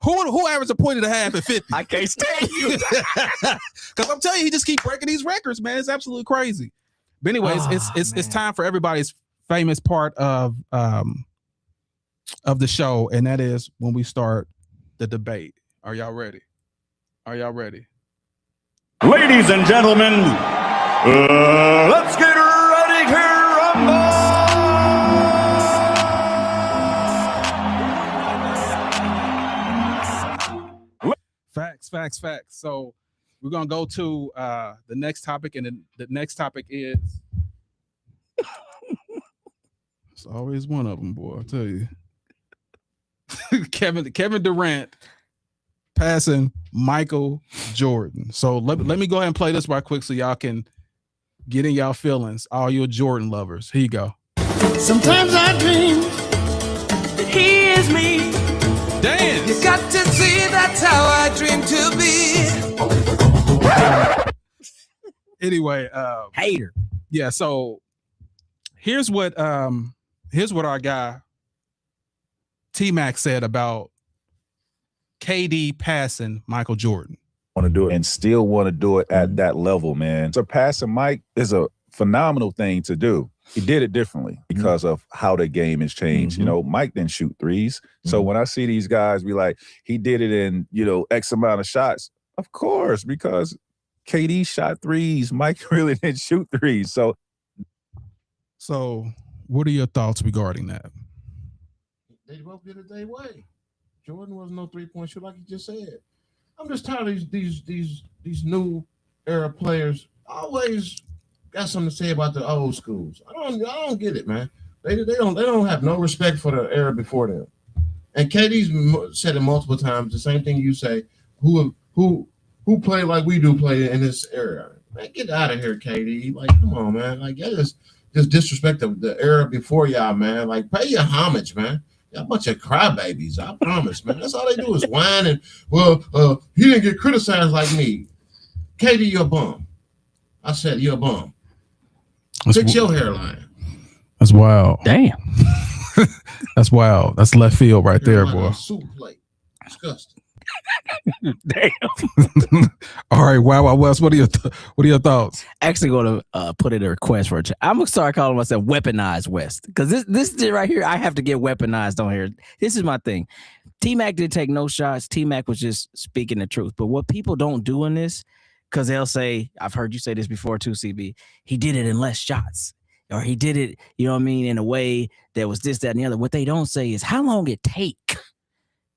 Who averaged a point and a half at 50? I can't stand you. Because I'm telling you, he just keep breaking these records, man. It's absolutely crazy. But anyways, it's time for everybody's famous part of the show, and that is when we start the debate. Are y'all ready? Are y'all ready? Ladies and gentlemen, let's get ready to rumble! Facts. So we're gonna go to the next topic, and the next topic is it's always one of them, boy. I'll tell you. Kevin Durant passing Michael Jordan. So let me go ahead and play this right quick so y'all can get in y'all feelings, all your Jordan lovers. Here you go. Sometimes I dream that he is me. Dance. You got to see that's how I dream to be. Anyway, hater. Yeah, so here's what our guy T-Mac said about KD passing Michael Jordan. Want to do it and still want to do it at that level, man. Surpassing Mike is a phenomenal thing to do. He did it differently because of how the game has changed. You know, Mike didn't shoot threes. So when I see these guys be like, he did it in, X amount of shots, of course, because KD shot threes. Mike really didn't shoot threes. So what are your thoughts regarding that? They both did it their way. Jordan was no 3-point shooter, like you just said. I'm just tired of these new era players always got something to say about the old schools. I don't get it, man. They don't have no respect for the era before them. And KD's said it multiple times. The same thing you say. Who play like we do play in this era? Man, get out of here, KD. Like, come on, man. Like, y'all just disrespect the era before y'all, man. Like, pay your homage, man. Y'all a bunch of crybabies. I promise, man. That's all they do is whine and, he didn't get criticized like me. KD, you're a bum. I said you're a bum. Fix your hairline. That's wild. Damn. That's wild. That's left field right there, boy. Soup plate. Disgusting. Damn. All right, wow, West. What are your thoughts? Actually, going to put in a request for a chat. I'm gonna start calling myself Weaponized West because this right here, I have to get weaponized on here. This is my thing. T-Mac didn't take no shots. T-Mac was just speaking the truth. But what people don't do in this, because they'll say, I've heard you say this before too, CB. He did it in less shots, or he did it, you know what I mean, in a way that was this, that, and the other. What they don't say is how long it take.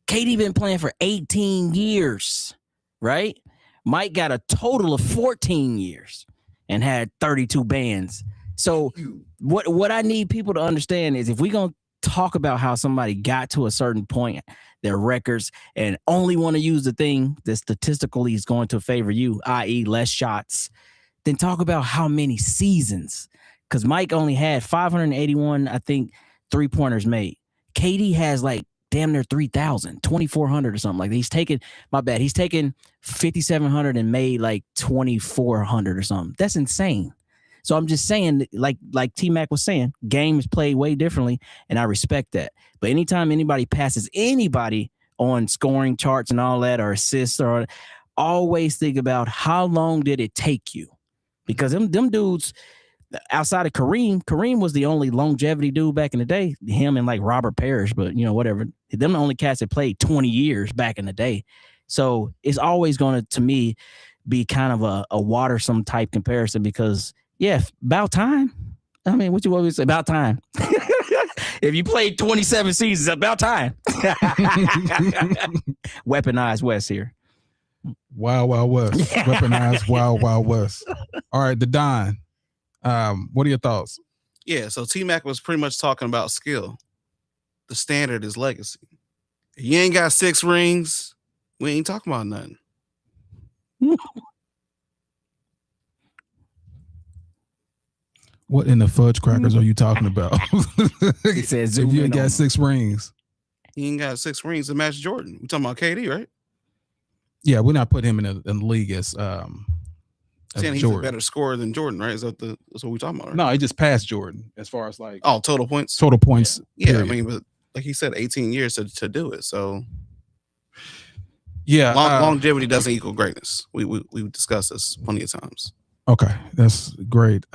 KD been playing for 18 years, right? Mike got a total of 14 years and had 32 bands. So what I need people to understand is if we're going to talk about how somebody got to a certain point, their records, and only want to use the thing that statistically is going to favor you, i.e. less shots, then talk about how many seasons. Because Mike only had 581, I think, three-pointers made. KD has like damn near 3,000, 2,400 or something like that. He's taken 5,700 and made like 2,400 or something. That's insane. So I'm just saying, like T-Mac was saying, game is played way differently, and I respect that. But anytime anybody passes anybody on scoring charts and all that, or assists, or always think about how long did it take you? Because them dudes, outside of Kareem was the only longevity dude back in the day, him and like Robert Parrish, but you know, whatever. Them the only cats that played 20 years back in the day. So it's always going to me, be kind of a watersome type comparison because, yeah, about time. I mean, what you always say, about time. If you played 27 seasons, about time. Weaponized West here. Wild West. Weaponized Wild West. All right, the Don. What are your thoughts? Yeah, so T-Mac was pretty much talking about skill. The standard is legacy. If you ain't got 6 rings, we ain't talking about nothing. What in the fudge crackers are you talking about? He says, if you ain't got 6 rings. He ain't got 6 rings to match Jordan. We talking about KD, right? Yeah, we're not putting him in the league as saying he's Jordan. a better scorer than Jordan, right? That's what we're talking about, right? No, he just passed Jordan as far as like total points. Total points. Yeah, period. I mean, but like he said, 18 years to do it. So yeah, longevity doesn't equal greatness. We discussed this plenty of times. Okay, that's great.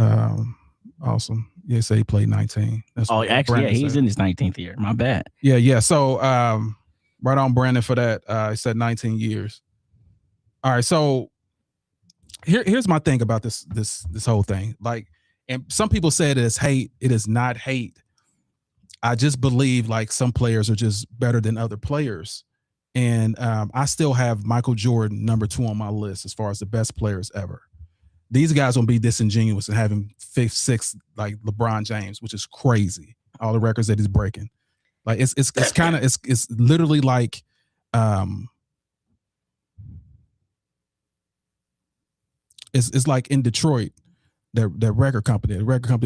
Awesome. Yeah, say he played 19. That's actually, yeah, he's in his 19th year. My bad. Yeah. So right on Brandon for that. He said 19 years. All right, so here's my thing about this whole thing. Like, and some people say it is hate. It is not hate. I just believe like some players are just better than other players. And I still have Michael Jordan #2 on my list as far as the best players ever. These guys won't be disingenuous and having 5th, 6th like LeBron James, which is crazy. All the records that he's breaking. Like it's kind of it's literally like it's like in Detroit, that record company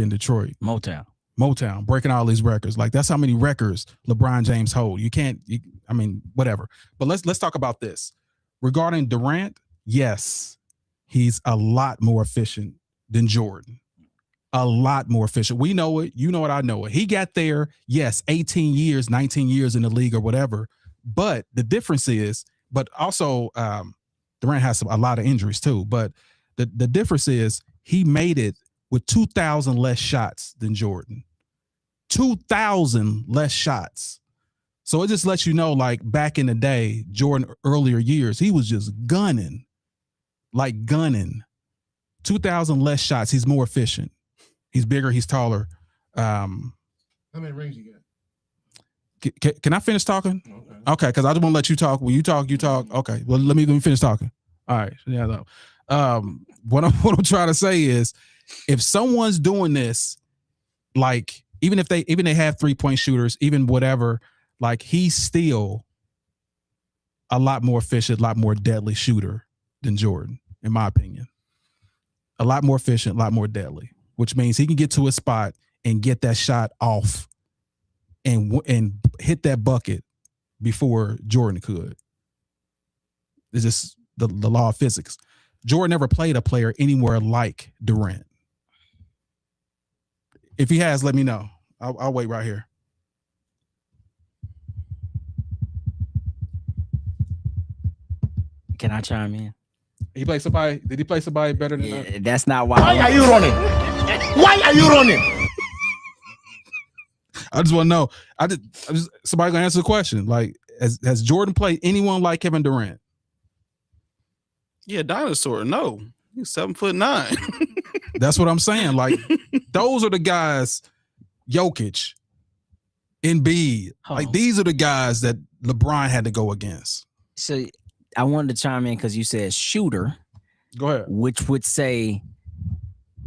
in Detroit, Motown breaking all these records. Like that's how many records LeBron James hold. I mean, whatever. But let's talk about this. Regarding Durant, yes, he's a lot more efficient than Jordan. A lot more efficient. We know it. You know it. I know it. He got there, yes, 18 years, 19 years in the league or whatever. But the difference is, but also Durant has a lot of injuries too. But the difference is he made it with 2,000 less shots than Jordan. 2,000 less shots. So it just lets you know, like back in the day, Jordan earlier years, he was just gunning. 2,000 less shots. He's more efficient. He's bigger. He's taller. How many rings you got? Can I finish talking? Okay, because I just want to let you talk. When you talk, you talk. Okay, well, let me finish talking. All right. Yeah. No. What I'm trying to say is, if someone's doing this, like even if they have 3-point shooters, even whatever, like he's still a lot more efficient, a lot more deadly shooter than Jordan, in my opinion. a lot more efficient, a lot more deadly, which means he can get to his spot and get that shot off and hit that bucket before Jordan could. It's just the law of physics. Jordan never played a player anywhere like Durant. If he has, let me know. I'll wait right here. Can I chime in? Did he play somebody better than that? That's not why. Why are you running? Why are you running? I just want to know. I just somebody gonna answer the question. Like, has Jordan played anyone like Kevin Durant? Yeah, dinosaur. No, he's 7'9". That's what I'm saying. Like, those are the guys. Jokic, Embiid. Like, these are the guys that LeBron had to go against. So I wanted to chime in because you said shooter. Go ahead. Which would say,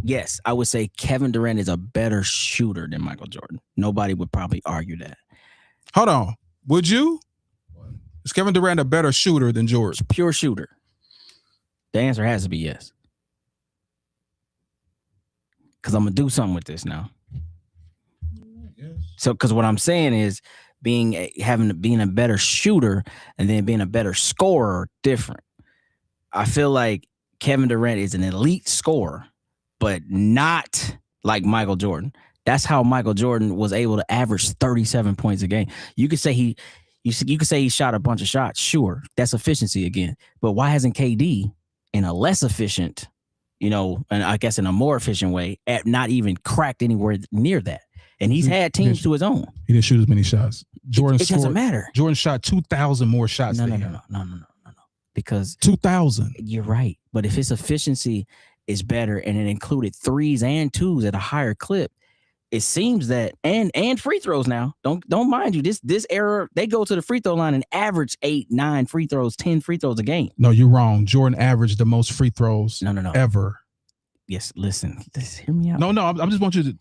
yes, I would say Kevin Durant is a better shooter than Michael Jordan. Nobody would probably argue that. Hold on. Would you? Is Kevin Durant a better shooter than Jordan? Pure shooter. The answer has to be yes. Because I'm going to do something with this now. So, because what I'm saying is being a better shooter and then being a better scorer, different. I feel like Kevin Durant is an elite scorer, but not like Michael Jordan. That's how Michael Jordan was able to average 37 points a game. You could say he shot a bunch of shots. Sure, that's efficiency again. But why hasn't KD in a less efficient, and I guess in a more efficient way, not even cracked anywhere near that? And he's had teams to his own. He didn't shoot as many shots. It doesn't matter. Jordan shot 2,000 more shots than him. No. Because 2,000. You're right. But if his efficiency is better and it included threes and twos at a higher clip, it seems that and free throws now. Don't mind you. This era, they go to the free throw line and average 8, 9 free throws, 10 free throws a game. No, you're wrong. Jordan averaged the most free throws ever. Yes, listen, hear me out. No, I just want you to.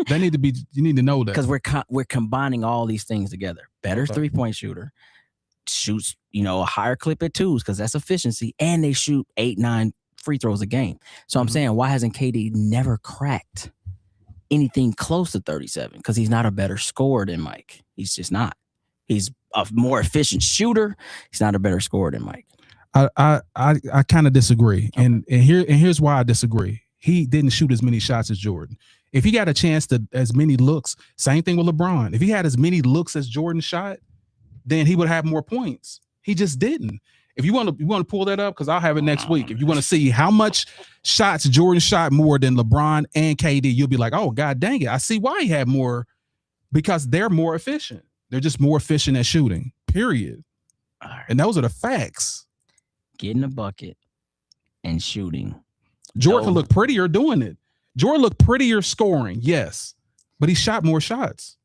You need to know that because we're combining all these things together. Better 3-point shooter, shoots a higher clip at twos because that's efficiency, and they shoot 8, 9 free throws a game. So I'm saying, why hasn't KD never cracked anything close to 37? Because he's not a better scorer than Mike. He's just not. He's a more efficient shooter. He's not a better scorer than Mike. I kind of disagree, and here's why I disagree. He didn't shoot as many shots as Jordan. If he got a chance to as many looks, same thing with LeBron. If he had as many looks as Jordan shot, then he would have more points. He just didn't. If you want to pull that up, because I'll have it next week. If you want to see how much shots Jordan shot more than LeBron and KD, you'll be like, oh God dang it, I see why he had more, because they're more efficient. They're just more efficient at shooting. Period. Right. And those are the facts. Getting a bucket and shooting. Jordan looked prettier doing it. Jordan looked prettier scoring, yes, but he shot more shots.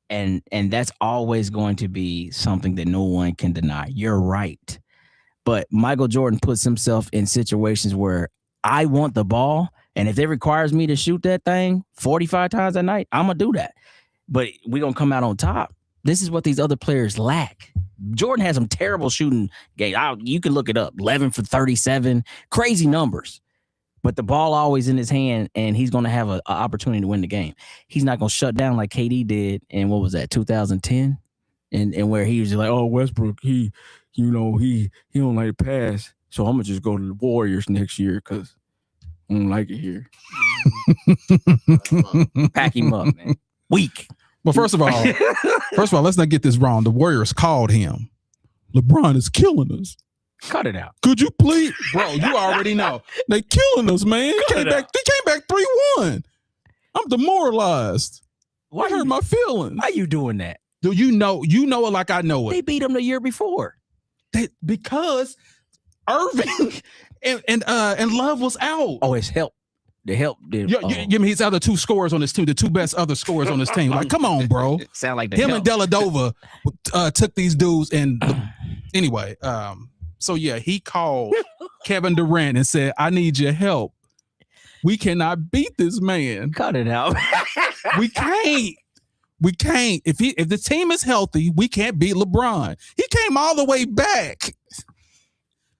And that's always going to be something that no one can deny. You're right. But Michael Jordan puts himself in situations where I want the ball, and if it requires me to shoot that thing 45 times a night, I'm going to do that. But we're going to come out on top. This is what these other players lack. Jordan has some terrible shooting games. You can look it up. 11 for 37, crazy numbers. But the ball always in his hand, and he's going to have an opportunity to win the game. He's not going to shut down like KD did in, what was that, 2010? And where he was like, oh, Westbrook, he don't like to pass, so I'm going to just go to the Warriors next year because I don't like it here. Pack him up, man. Weak. Well, first of all, let's not get this wrong. The Warriors called him. LeBron is killing us. Cut it out. Could you please, bro? You already know they killing us, man. They came back 3-1. I'm demoralized. Why hurt my feelings? Why you doing that? Do you know it like I know it? They beat him the year before. Because Irving and Love was out. Oh, it's help. The help did. Give me his other two scorers on this team, the two best other scorers on this team. Like, come on, bro. Sound like him and Deladova took these dudes. And anyway, so yeah, he called Kevin Durant and said, I need your help. We cannot beat this man. Cut it out. We can't. If the team is healthy, we can't beat LeBron. He came all the way back.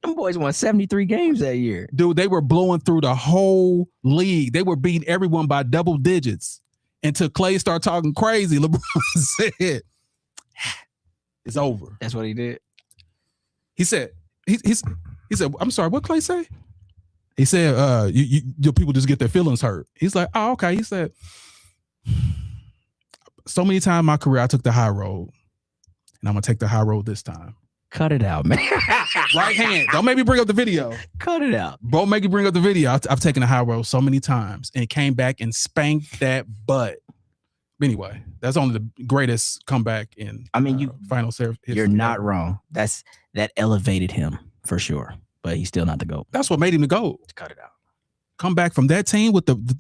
Them boys won 73 games that year. Dude, they were blowing through the whole league. They were beating everyone by double digits. Until Clay started talking crazy, LeBron said, it's over. That's what he did. He said, he said, I'm sorry, what Clay say? He said, your people just get their feelings hurt. He's like, oh, okay. He said, so many times in my career, I took the high road. And I'm going to take the high road this time. Cut it out, man. Right hand. Don't make me bring up the video. Cut it out. Don't make me bring up the video. I've taken the high road so many times and came back and spanked that butt. Anyway, that's only the greatest comeback in final series. You're not wrong. That elevated him for sure, but he's still not the GOAT. That's what made him the GOAT. Cut it out. Come back from that team with the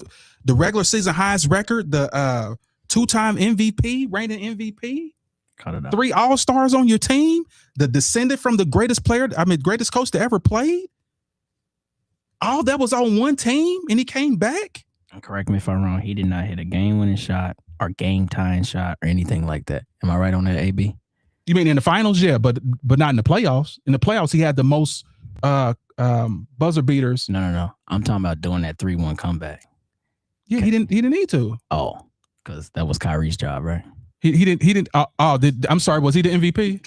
regular season highest record, the 2-time MVP, reigning MVP. Cut it out. 3 All-Stars on your team, the descendant from the greatest coach to ever played. All that was on one team, and he came back. Correct me if I'm wrong. He did not hit a game-winning shot or game-tying shot or anything like that. Am I right on that, AB? You mean in the finals? Yeah, but not in the playoffs. In the playoffs, he had the most buzzer beaters. No. I'm talking about doing that 3-1 comeback. Yeah, he didn't need to. Oh, because that was Kyrie's job, right? He didn't. I'm sorry. Was he the MVP?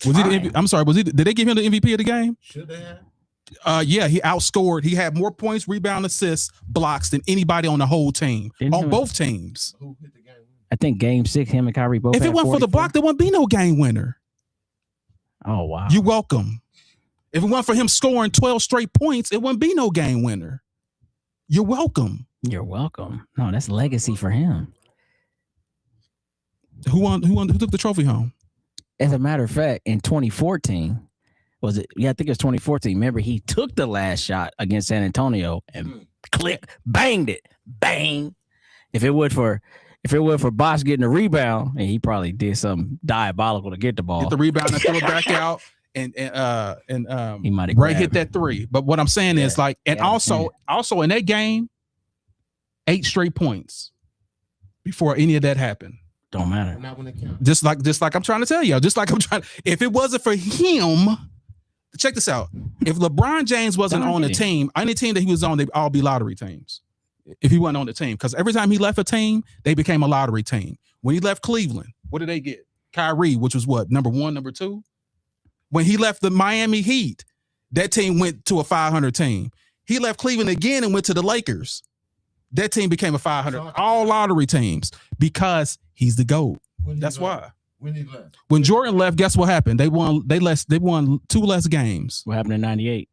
Was he the MVP? I'm sorry. Did they give him the MVP of the game? Should they have? Yeah, he outscored. He had more points, rebound, assists, blocks than anybody on the whole team. Both teams. Who hit the game? I think game 6, him and Kyrie both. If it wasn't for the block, there wouldn't be no game winner. Oh wow. You're welcome. If it wasn't for him scoring 12 straight points, it wouldn't be no game winner. You're welcome. You're welcome. No, that's legacy for him. Who won? Who took the trophy home? As a matter of fact, in 2014, was it? Yeah, I think it was 2014. Remember, he took the last shot against San Antonio and banged it. Bang. If it would for Bosh getting the rebound, and he probably did something diabolical to get the ball. Get the rebound and throw it back out, and he might have hit that 3. But what I'm saying is also in that game, 8 straight points before any of that happened. Don't matter. Not when it counts. Just like I'm trying to tell you. If it wasn't for him, check this out. If LeBron James wasn't on the team, any team that he was on, they'd all be lottery teams. If he wasn't on the team, because every time he left a team, they became a lottery team. When he left Cleveland, what did they get? Kyrie, which was what, number 1, number 2? When he left the Miami Heat, that team went to a 500 team. He left Cleveland again and went to the Lakers. That team became a 500. All lottery teams because he's the GOAT. That's why. When he left. When Jordan left, guess what happened? They won 2 less games. What happened in 98?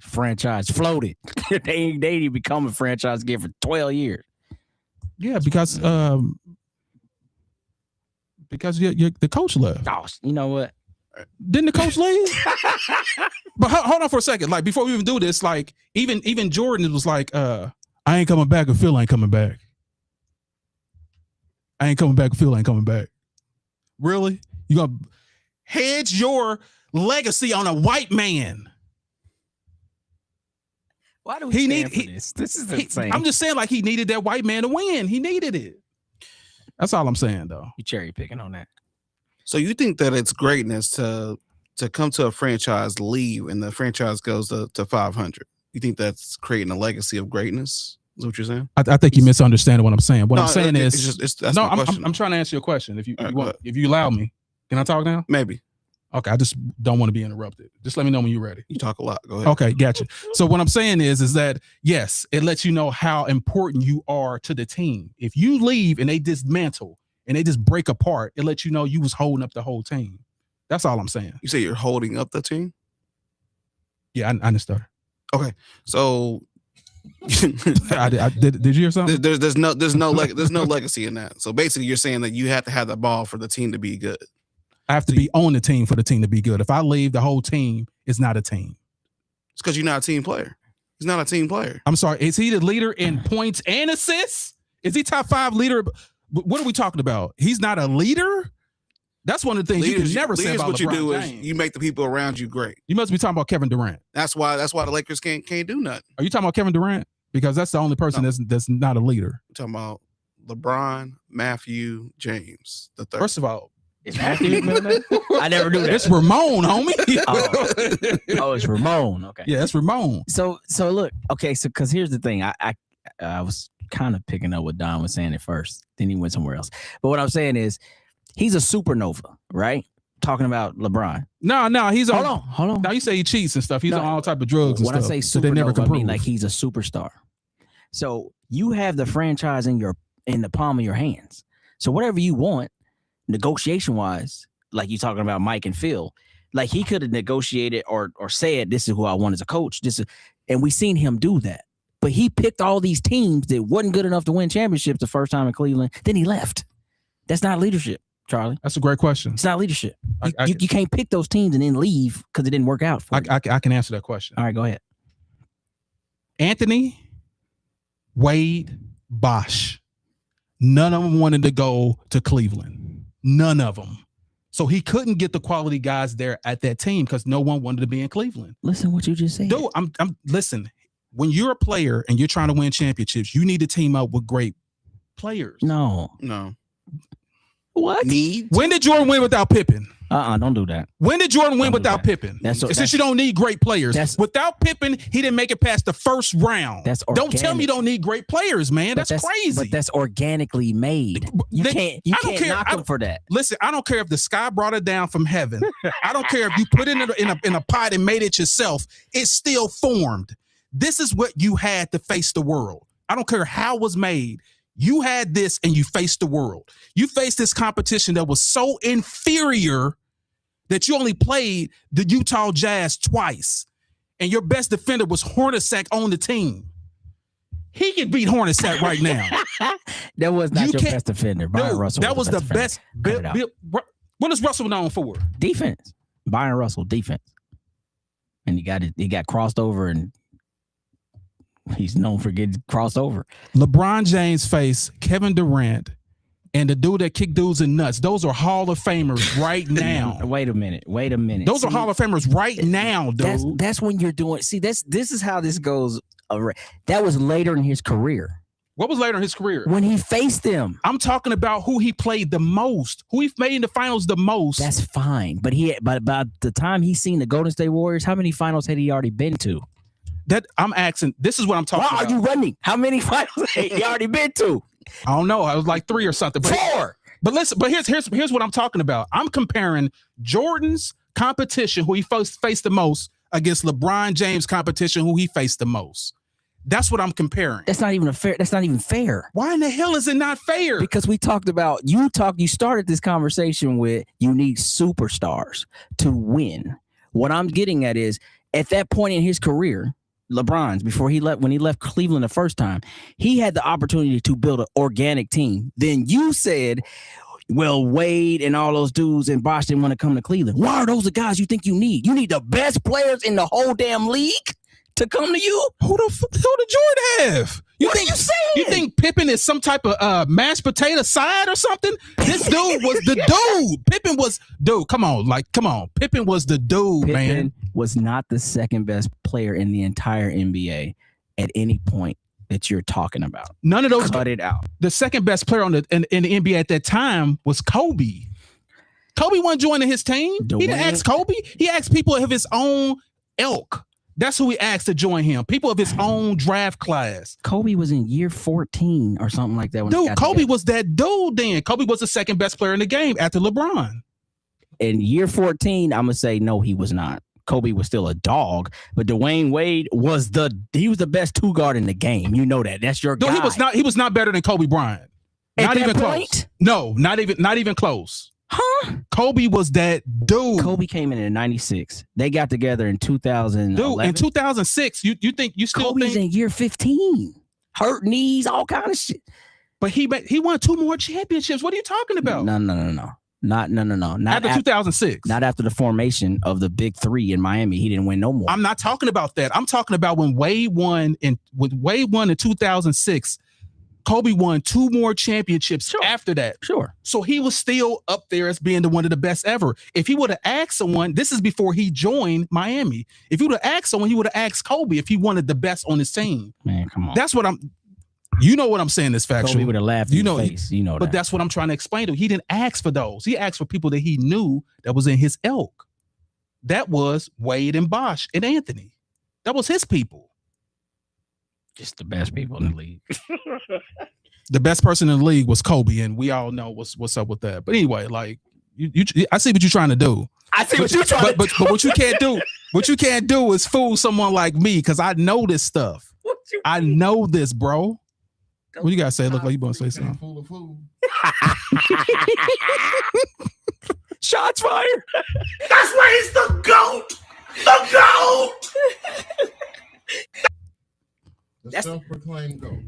Franchise floated. they didn't become a franchise again for 12 years. Yeah, because the coach left. Oh, you know what? Didn't the coach leave? But hold on for a second. Like, before we even do this, like even Jordan was like, I ain't coming back if Phil ain't coming back. I ain't coming back if Phil ain't coming back. Really? You gonna hedge your legacy on a white man? Why do we stand for this? This is insane. I'm just saying, like, he needed that white man to win. He needed it. That's all I'm saying, though. You cherry picking on that. So you think that it's greatness to come to a franchise, leave, and the franchise goes to 500? You think that's creating a legacy of greatness? Is what you're saying? I think you misunderstand what I'm saying. What I'm saying I'm trying to answer your question. If you want, if you allow me, can I talk now? Maybe. Okay, I just don't want to be interrupted. Just let me know when you're ready. You talk a lot. Go ahead. Okay, gotcha. So what I'm saying is that, yes, it lets you know how important you are to the team. If you leave and they dismantle and they just break apart, it lets you know you was holding up the whole team. That's all I'm saying. You say you're holding up the team? Yeah, I understand. Okay, so did you hear something? There's no legacy in that. So basically, you're saying that you have to have the ball for the team to be good. I have to be on the team for the team to be good. If I leave, the whole team is not a team. It's because you're not a team player. He's not a team player. I'm sorry. Is he the leader in points and assists? Is he top 5 leader? What are we talking about? He's not a leader? That's one of the things you can never say about what LeBron you do James. is you make the people around you great. You must be talking about Kevin Durant. That's why the Lakers can't do nothing. Are you talking about Kevin Durant? Because that's the only person that's not a leader. I'm talking about LeBron, Matthew, James, the third. First of all, Is Matthew his middle name? I never knew that. It's Ramon, homie. Oh, it's Ramon. Okay. Yeah, it's Ramon. So look, okay, so because here's the thing. I was kind of picking up what Don was saying at first. Then he went somewhere else. But what I'm saying is he's a supernova, right? Talking about LeBron. No, he's on. Hold on. Now you say he cheats and stuff. He's on all type of drugs and when stuff. I say so they never supernova, can I prove. mean like he's a superstar. So you have the franchise in the palm of your hands. So whatever you want, negotiation wise, like you talking about Mike and Phil, like he could have negotiated or said, "This is who I want as a coach." And we seen him do that. But he picked all these teams that wasn't good enough to win championships the first time in Cleveland. Then he left. That's not leadership, Charlie. That's a great question. It's not leadership. You can't pick those teams and then leave because it didn't work out for you. I can answer that question. All right, go ahead. Anthony, Wade, Bosh. None of them wanted to go to Cleveland. None of them. So he couldn't get the quality guys there at that team because no one wanted to be in Cleveland. Listen what you just said. Dude, listen. When you're a player and you're trying to win championships, you need to team up with great players. No. What? When did Jordan win without Pippen? Don't do that. When did Jordan win without Pippen? Since you don't need great players. Without Pippen, he didn't make it past the first round. Don't tell me you don't need great players, man. That's crazy. But that's organically made. You can't knock him for that. Listen, I don't care if the sky brought it down from heaven. I don't care if you put it in a pot and made it yourself. It's still formed. This is what you had to face the world. I don't care how it was made. You had this and you faced the world. You faced this competition that was so inferior that you only played the Utah Jazz twice. And your best defender was Hornacek on the team. He could beat Hornacek right now. That was not your best defender. Byron Russell. That was the best. What is Russell known for? Defense. Byron Russell, defense. And he got crossed over and he's known for getting crossed over. LeBron James faced Kevin Durant and the dude that kicked dudes in nuts. Those are Hall of Famers right now. Wait a minute. Those are Hall of Famers right now, dude. That's when you're doing. See, this is how this goes. That was later in his career. What was later in his career? When he faced them. I'm talking about who he played the most, who he made in the finals the most. That's fine. But by the time he's seen the Golden State Warriors, how many finals had he already been to? That I'm asking. This is what I'm talking about. Why are you running? How many finals had he already been to? I don't know. I was like 3 or something. But 4. But listen. But here's what I'm talking about. I'm comparing Jordan's competition, who he faced the most, against LeBron James' competition, who he faced the most. That's what I'm comparing. That's not even fair. That's not even fair. Why in the hell is it not fair? Because we talked about you started this conversation with you need superstars to win. What I'm getting at is at that point in his career, LeBron's when he left Cleveland the first time, he had the opportunity to build an organic team. Then you said, well, Wade and all those dudes in Bosh didn't want to come to Cleveland. Why are those the guys you think you need? You need the best players in the whole damn league to come to you? Who did Jordan have? What are you saying? You think Pippen is some type of mashed potato side or something? This dude was the dude. Pippen was dude. Come on. Pippen was the dude, man. Pippen was not the second best player in the entire NBA at any point that you're talking about. None of those. Cut it out. The second best player in the NBA at that time was Kobe. Kobe wasn't joining his team. He didn't ask Kobe. He asked people of his own ilk. That's who he asked to join him. People of his own draft class. Kobe was in year 14 or something like that. Dude, Kobe was that dude then. Kobe was the second best player in the game after LeBron. In year 14, I'm going to say no, he was not. Kobe was still a dog, but Dwayne Wade was the best two guard in the game. You know that. That's your guy. He was not better than Kobe Bryant. Not even close. No, not even close. Huh? Kobe was that dude. Kobe came in 96. They got together in 2011. Dude, in 2006, you think you still Kobe's in year 15. Hurt knees, all kind of shit. But he won 2 more championships. What are you talking about? No. Not after 2006. Not after the formation of the Big Three in Miami. He didn't win no more. I'm not talking about that. I'm talking about when Wade won in 2006. Kobe won 2 more championships after that. Sure. So he was still up there as being one of the best ever. If he would have asked someone, this is before he joined Miami. If he would have asked someone, he would have asked Kobe if he wanted the best on his team. Man, come on. That's what You know what I'm saying is factual. Kobe would have laughed in your face. But that's what I'm trying to explain to you. He didn't ask for those. He asked for people that he knew that was in his ilk. That was Wade and Bosh and Anthony. That was his people. Just the best people in the league. The best person in the league was Kobe, and we all know what's up with that. But anyway, like I see what you're trying to do. I see what you're trying to do. But what you can't do is fool someone like me, because I know this stuff. I know this, bro. What you gotta say? Look like you want to say something. Fool. Shots fired. That's why he's the GOAT. The GOAT. The self-proclaimed GOAT.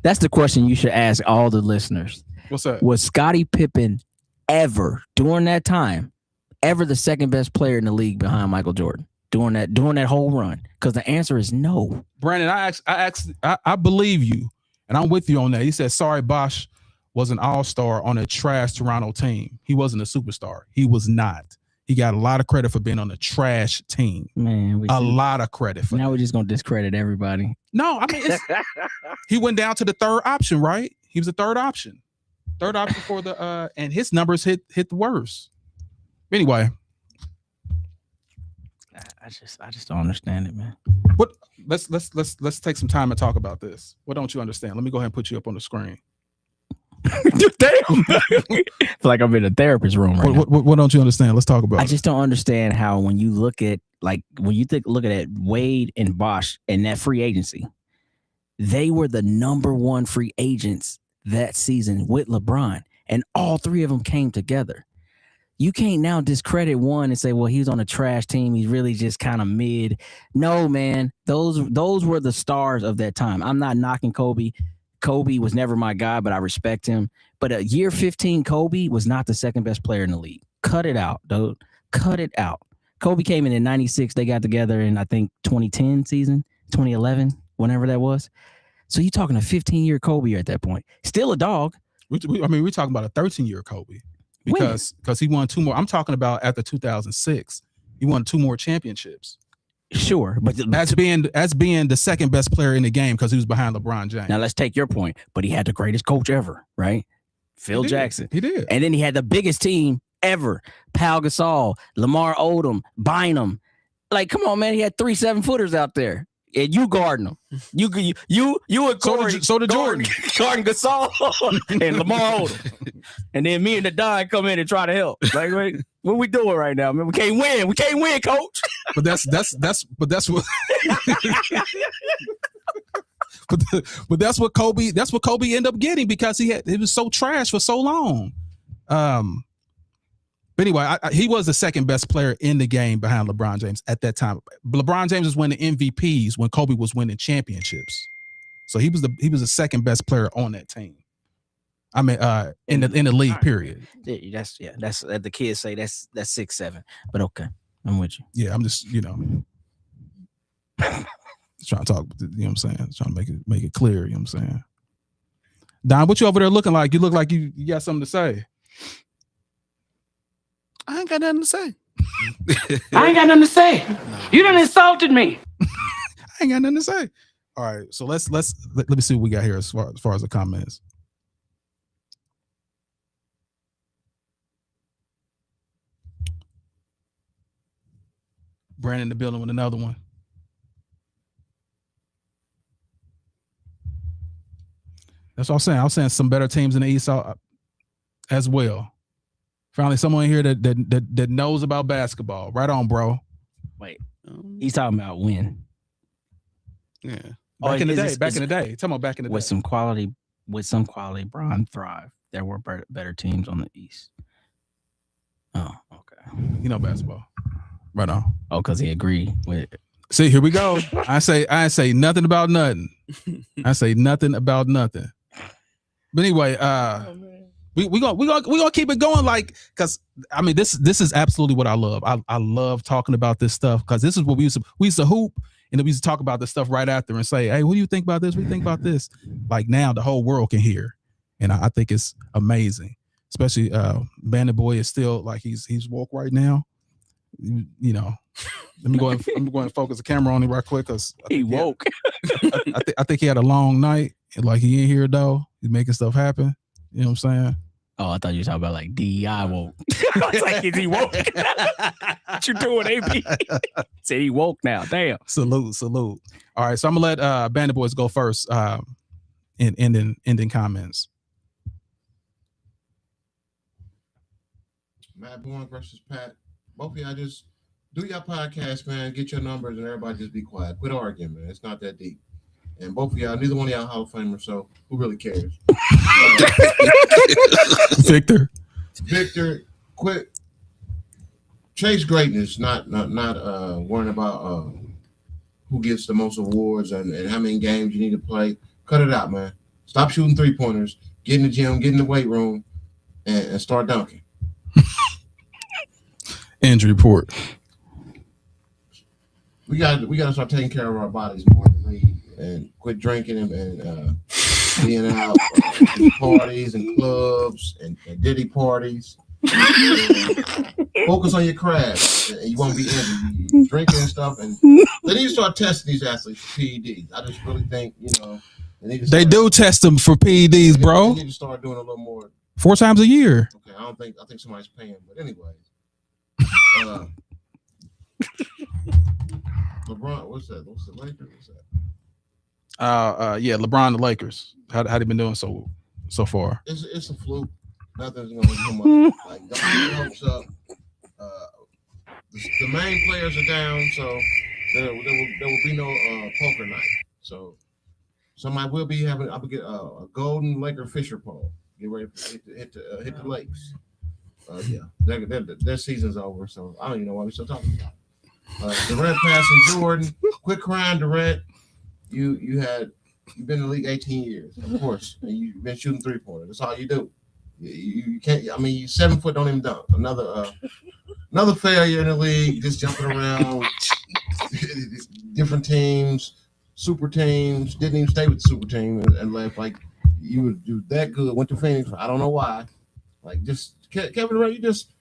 That's the question you should ask all the listeners. What's that? Was Scottie Pippen ever during that time the second best player in the league behind Michael Jordan during that whole run? Because the answer is no. Brandon, I believe you, and I'm with you on that. He said, sorry, Bosh was an all-star on a trash Toronto team. He wasn't a superstar. He was not. He got a lot of credit for being on a trash team. Man, lot of credit for now we're just gonna discredit everybody. No, I mean he went down to the third option, right? He was the third option. Third option for the and his numbers hit the worst. Anyway. I just don't understand it, man. What let's take some time and talk about this. What don't you understand? Let me go ahead and put you up on the screen. Damn. It's like I'm in a therapist room right now. What don't you understand? Let's talk about it. I just don't understand how when you look at look at Wade and Bosh and that free agency, they were the number one free agents that season with LeBron, and all three of them came together. You can't now discredit one and say, well, he was on a trash team. He's really just kind of mid. No, man, those were the stars of that time. I'm not knocking Kobe. Kobe was never my guy, but I respect him. But a year 15 Kobe was not the second best player in the league. Cut it out, dude. Cut it out. Kobe came in 96. They got together in, I think, 2010 season, 2011, whenever that was. So you're talking a 15-year Kobe at that point. Still a dog. We're talking about a 13-year Kobe. Because he won two more. I'm talking about after 2006. He won two more championships. Sure, but as being the second best player in the game because he was behind LeBron James. Now let's take your point. But he had the greatest coach ever, right? Phil Jackson. He did. And then he had the biggest team ever. Pau Gasol, Lamar Odom, Bynum. Like, come on, man. He had 3 7-footers out there. And you guarding them. You and Corey. So did Jordan. Guarding Gasol and Lamar Odom. And then me and the Don come in and try to help. Like, wait, what we doing right now, man? We can't win. We can't win, coach. But that's what but that's what Kobe ended up getting because he was so trash for so long. But anyway, he was the second best player in the game behind LeBron James at that time. LeBron James was winning MVPs when Kobe was winning championships. So he was the second best player on that team. I mean, in the league period. That's the kids say that's 6'7", but okay, I'm with you. Yeah, I'm just trying to talk. You know what I'm saying? Trying to make it clear. You know what I'm saying? Don, what you over there looking like? You look like you got something to say. I ain't got nothing to say. I ain't got nothing to say. You done insulted me. I ain't got nothing to say. All right, so let me see what we got here as far as the comments. Brandon in the building with another one. That's what I'm saying. I was saying some better teams in the East as well. Finally, someone here that knows about basketball. Right on, bro. Wait, he's talking about when? Yeah. Back in the day. Talking about back in the day. With some quality, Bron thrived. There were better teams on the East. Oh, okay. You know basketball. Right on. Oh, because he agreed with it. See, here we go. I say nothing about nothing. I say nothing about nothing. But anyway, we gonna keep it going, like, because I mean this is absolutely what I love. I love talking about this stuff because this is what we used to hoop, and then we used to talk about this stuff right after and say, hey, what do you think about this? What do you think about this? Like now the whole world can hear, and I think it's amazing. Especially Bandit Boy is still like he's woke right now. You know, let me go and focus the camera on him right quick because he woke. I think he had a long night Like he in here though. He's making stuff happen. You know what I'm saying? Oh, I thought you were talking about like DEI woke. I was like, is he woke? What you doing, AB? Said he woke now. Damn. Salute. All right, so I'm gonna let Bandit Boys go first. In ending comments. Matt Bourne versus Pat. Both of y'all just do your podcast, man. Get your numbers and everybody just be quiet. Quit arguing, man. It's not that deep. And both of y'all, neither one of y'all Hall of Famers, so who really cares? Victor, quit. Chase greatness, not worrying about who gets the most awards and how many games you need to play. Cut it out, man. Stop shooting 3-pointers. Get in the gym, get in the weight room, and start dunking. Injury report. We got to start taking care of our bodies more than league and quit drinking and being out parties and clubs and Diddy parties. Focus on your craft and you won't be injured. You drinking and stuff, and they need to start testing these athletes for PEDs. I just really think, they do test them for PEDs, bro. They need to start doing a little more. 4 times a year. Okay, I think somebody's paying, but anyways. LeBron, what's that? What's the Lakers? What's that? Yeah, LeBron, the Lakers. How they been doing so far? It's a fluke. Nothing's gonna come up. Like, don't get your hopes up. The main players are down, so there will be no poker night. So somebody will be having. I will get a golden Laker Fisher pole. Get ready to hit the lakes. Yeah, their season's over, so I don't even know why we're still talking about it. Durant passing Jordan. Quit crying, Durant. You've been in the league 18 years, of course, and you've been shooting 3-pointers. That's all you do. You can't. I mean, you 7 foot, don't even dunk. Another failure in the league, just jumping around. Different teams, super teams. Didn't even stay with the super team and left. Like, you were that good. Went to Phoenix. I don't know why. Like, just Kevin Durant, you just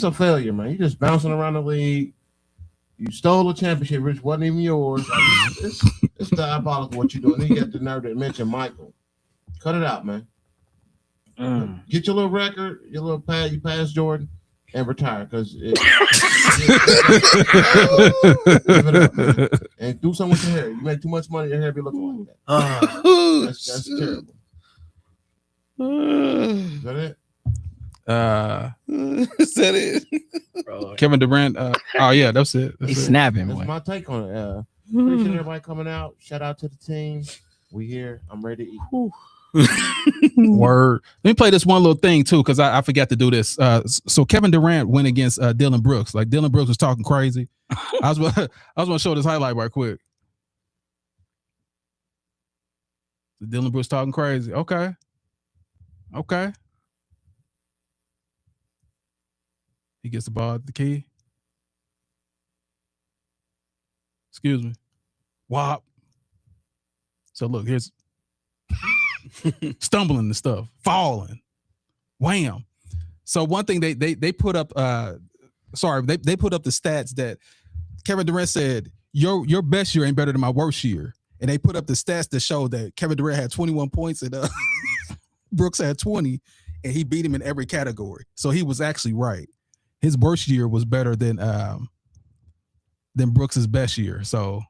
a failure, man. You just bouncing around the league. You stole a championship, which wasn't even yours. It's diabolical what you're doing. Then you got the nerve to mention Michael. Cut it out, man. Get your little record, your little pad, you pass Jordan, and retire because and do something with your hair. You make too much money, your hair be looking like that. That's terrible. Is that it? Is that it? Kevin Durant. Oh yeah, that's it. He's snapping. That's my take on it. Appreciate everybody coming out. Shout out to the team. We here. I'm ready to eat. Word. Let me play this one little thing too, because I forgot to do this. So Kevin Durant went against Dylan Brooks. Like, Dylan Brooks was talking crazy. I was gonna show this highlight right quick. Dylan Brooks talking crazy. Okay. He gets the ball at the key. Excuse me. Wop. So look, here's stumbling and stuff, falling. Wham. So one thing they put up they put up the stats that Kevin Durant said, your best year ain't better than my worst year. And they put up the stats that show that Kevin Durant had 21 points and Brooks had 20, and he beat him in every category. So he was actually right. His worst year was better than Brooks's best year. So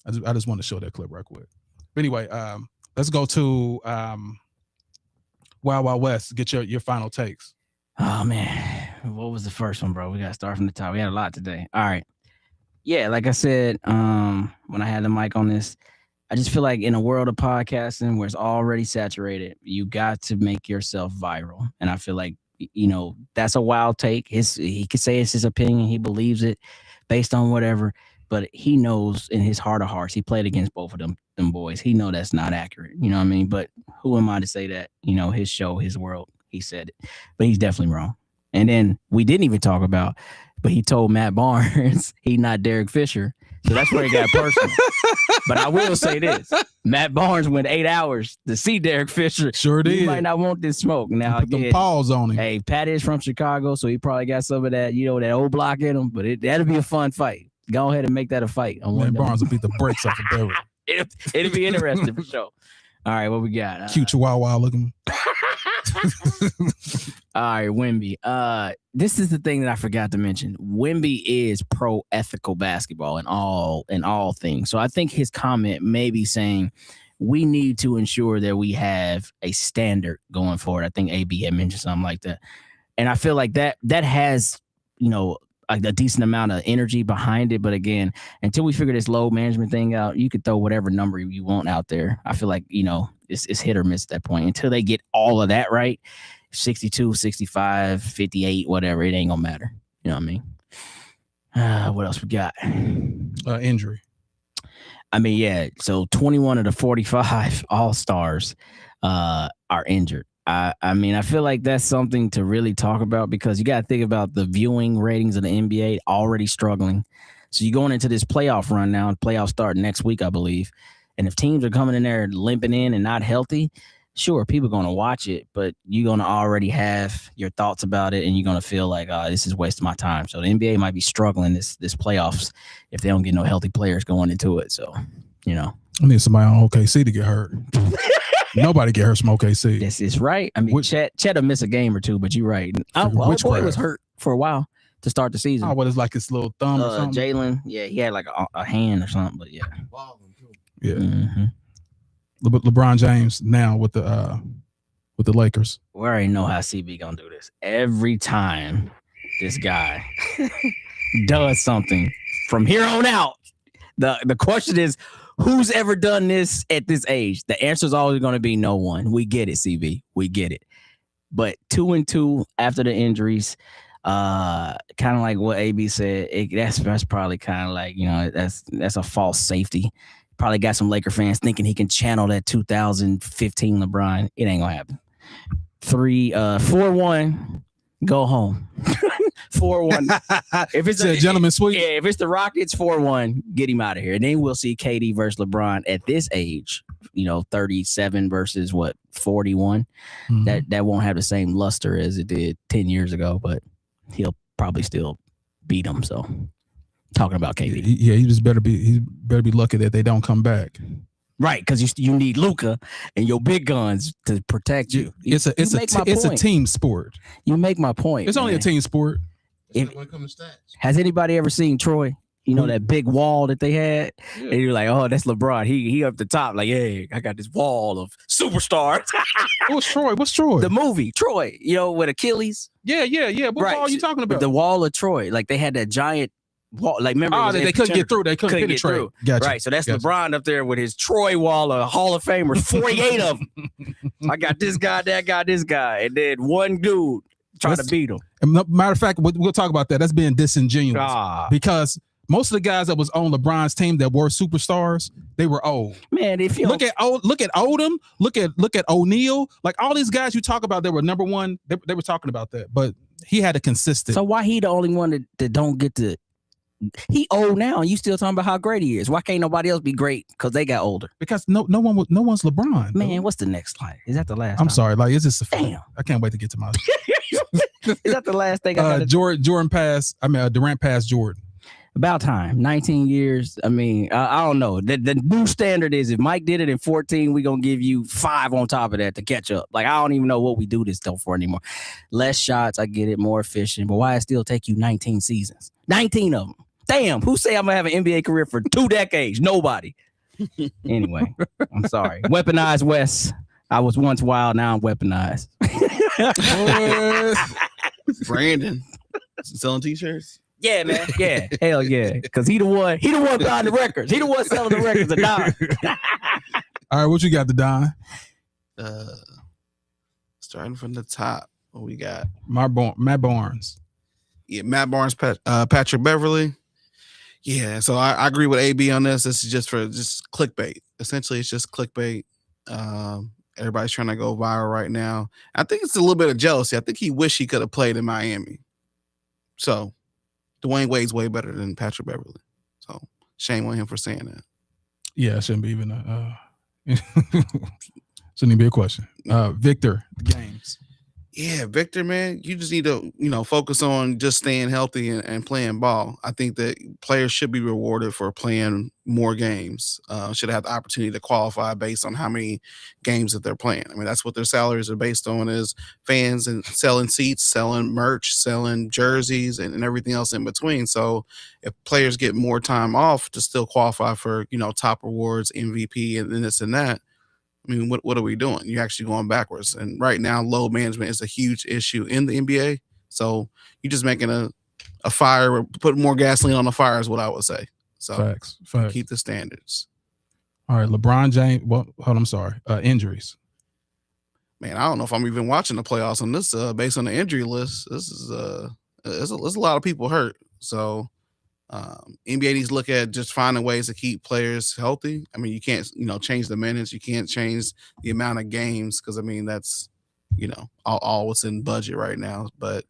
I just want to show that clip right quick. But anyway, let's go to Wild Wild West. Get your final takes. Oh man, what was the first one, bro? We gotta start from the top. We had a lot today. All right. Yeah, like I said, when I had the mic on this, I just feel like in a world of podcasting where it's already saturated, you got to make yourself viral. And I feel like, that's a wild take. He could say it's his opinion. He believes it based on whatever, but he knows in his heart of hearts, he played against both of them boys. He know that's not accurate. You know what I mean? But who am I to say that? His show, his world, he said it, but he's definitely wrong. And then we didn't even talk about, but he told Matt Barnes he not Derek Fisher. So that's where he got personal. But I will say this. Matt Barnes went 8 hours to see Derek Fisher. Sure did. He might not want this smoke. Now, put them paws on him. Hey, Pat is from Chicago, so he probably got some of that, that old block in him. But that'll be a fun fight. Go ahead and make that a fight. Matt Barnes will beat the brakes off of Derek. It'll be interesting for sure. All right, what we got? Cute Chihuahua looking. All right, Wemby. This is the thing that I forgot to mention. Wemby is pro-ethical basketball in all things. So I think his comment may be saying we need to ensure that we have a standard going forward. I think AB had mentioned something like that. And I feel like that has, a decent amount of energy behind it. But again, until we figure this load management thing out, you could throw whatever number you want out there. I feel like, it's hit or miss at that point. Until they get all of that right, 62, 65, 58, whatever, it ain't gonna matter. You know what I mean? What else we got? Injury. I mean, yeah. So 21 of the 45 All-Stars are injured. I mean, I feel like that's something to really talk about because you got to think about the viewing ratings of the NBA already struggling. So you're going into this playoff run now, and playoffs start next week, I believe. And if teams are coming in there limping in and not healthy, sure, people are going to watch it, but you're going to already have your thoughts about it, and you're going to feel like, this is wasting my time. So the NBA might be struggling this playoffs if they don't get no healthy players going into it. So, I need somebody on OKC to get hurt. Nobody get hurt from OKC. This is right. I mean, Chet will miss a game or two, but you're right. Which boy was hurt for a while to start the season. What is like his little thumb or something? Jalen, yeah, he had like a hand or something, but yeah. Yeah. Mm-hmm. LeBron James now with the Lakers. We already know how CB gonna do this. Every time this guy does something from here on out, the question is, who's ever done this at this age? The answer is always going to be no one. We get it, CB. We get it. But 2-2 after the injuries, kind of like what AB said, that's probably kind of like, that's a false safety. Probably got some Laker fans thinking he can channel that 2015 LeBron. It ain't going to happen. 4-1, go home. 4-1. If it's a gentleman's sweep. Yeah, if it's the Rockets, 4-1, get him out of here. And then we'll see KD versus LeBron at this age, 37 versus 41. Mm-hmm. That won't have the same luster as it did 10 years ago, but he'll probably still beat him. So talking about KD. Yeah, he better be lucky that they don't come back. Right, because you need Luka and your big guns to protect you. It's a team sport. You make my point. It's only a team sport. Has anybody ever seen Troy? That big wall that they had? Yeah. And you're like, oh, that's LeBron. He up the top. Like, hey, I got this wall of superstars. What's Troy? The movie, Troy, with Achilles. Yeah. What wall are you talking about? The wall of Troy. Like, they had that giant wall. Like, remember? They couldn't get through. They couldn't penetrate. Through. Gotcha. Right, so that's LeBron up there with his Troy wall of Hall of Famers, 48 of them. I got this guy, that guy, this guy. And then one dude trying to beat him. Matter of fact, we'll talk about that. That's being disingenuous because most of the guys that was on LeBron's team that were superstars, they were old. Man, if you look at Odom, look at O'Neal, like all these guys you talk about, they were number one. They were talking about that, but he had a consistent. So why he the only one that don't get to? He old now, and you still talking about how great he is. Why can't nobody else be great? Because they got older. Because no one's LeBron. Man, what's the next slide? Is that the last? I'm sorry, like it's just damn. I can't wait to get to my. Is that the last thing? Durant passed Jordan. About time. 19 years. I mean, I don't know. The new standard is if Mike did it in 14, we're going to give you 5 on top of that to catch up. Like, I don't even know what we do this stuff for anymore. Less shots, I get it, more efficient. But why it still take you 19 seasons? 19 of them. Damn, who say I'm going to have an NBA career for 2 decades? Nobody. Anyway, I'm sorry. Weaponized West. I was once wild, now I'm weaponized. Brandon selling t-shirts. Yeah, man. Yeah. Hell yeah. Because he the one buying the records. He the one selling the records to Don. All right, what you got, the Don? Starting from the top, what we got? Matt Barnes. Yeah, Matt Barnes, Patrick Beverly. Yeah, so I agree with AB on this. This is just clickbait. Essentially, it's just clickbait. Everybody's trying to go viral right now. I think it's a little bit of jealousy. I think he wished he could have played in Miami. So Dwayne Wade's way better than Patrick Beverly. So shame on him for saying that. Yeah, it shouldn't be even shouldn't even be a question. Victor, the games. Yeah, Victor, man, you just need to, focus on just staying healthy and playing ball. I think that players should be rewarded for playing more games. Should have the opportunity to qualify based on how many games that they're playing. I mean, that's what their salaries are based on, is fans and selling seats, selling merch, selling jerseys, and everything else in between. So if players get more time off to still qualify for, top rewards, MVP, and this and that, I mean, what are we doing? You're actually going backwards. And right now, load management is a huge issue in the NBA. So you're just making a fire, putting more gasoline on the fire is what I would say. So Facts. Keep the standards. All right, LeBron James. Well, I'm sorry. Injuries. Man, I don't know if I'm even watching the playoffs on this. Based on the injury list, this is there's a lot of people hurt. So NBA needs to look at just finding ways to keep players healthy. I mean, you can't, change the minutes. You can't change the amount of games because, I mean, that's, all what's in budget right now. But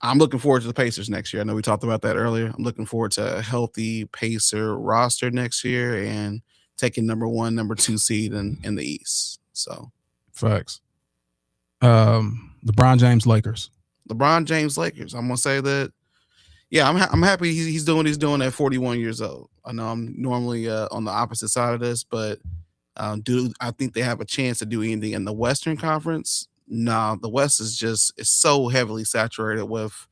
I'm looking forward to the Pacers next year. I know we talked about that earlier. I'm looking forward to a healthy Pacer roster next year and taking number 1, number 2 seed in the East. So, facts. LeBron James Lakers. LeBron James Lakers. I'm gonna say that. Yeah, I'm happy he's doing what he's doing at 41 years old. I know I'm normally on the opposite side of this, but do I think they have a chance to do anything in the Western Conference? No, the West is so heavily saturated with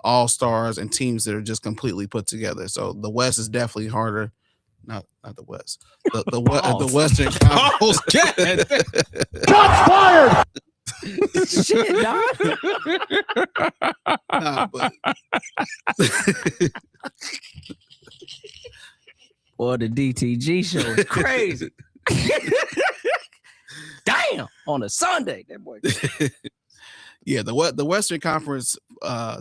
all-stars and teams that are just completely put together. So the West is definitely harder. Not the West. The Western Conference. Shots fired! Shit, dog. Nah, but Boy, the DTG show is crazy. Damn, on a Sunday, that boy. Yeah, the Western Conference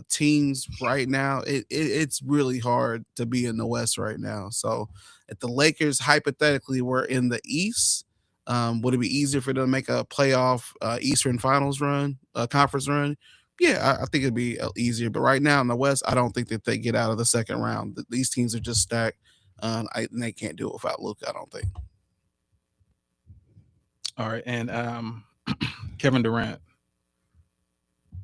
teams right now, it's really hard to be in the West right now. So if the Lakers hypothetically were in the East, would it be easier for them to make a playoff Eastern Finals run, conference run? Yeah, I think it'd be easier. But right now in the West, I don't think that they get out of the second round. These teams are just stacked. And they can't do it without Luka, I don't think. All right, and Kevin Durant.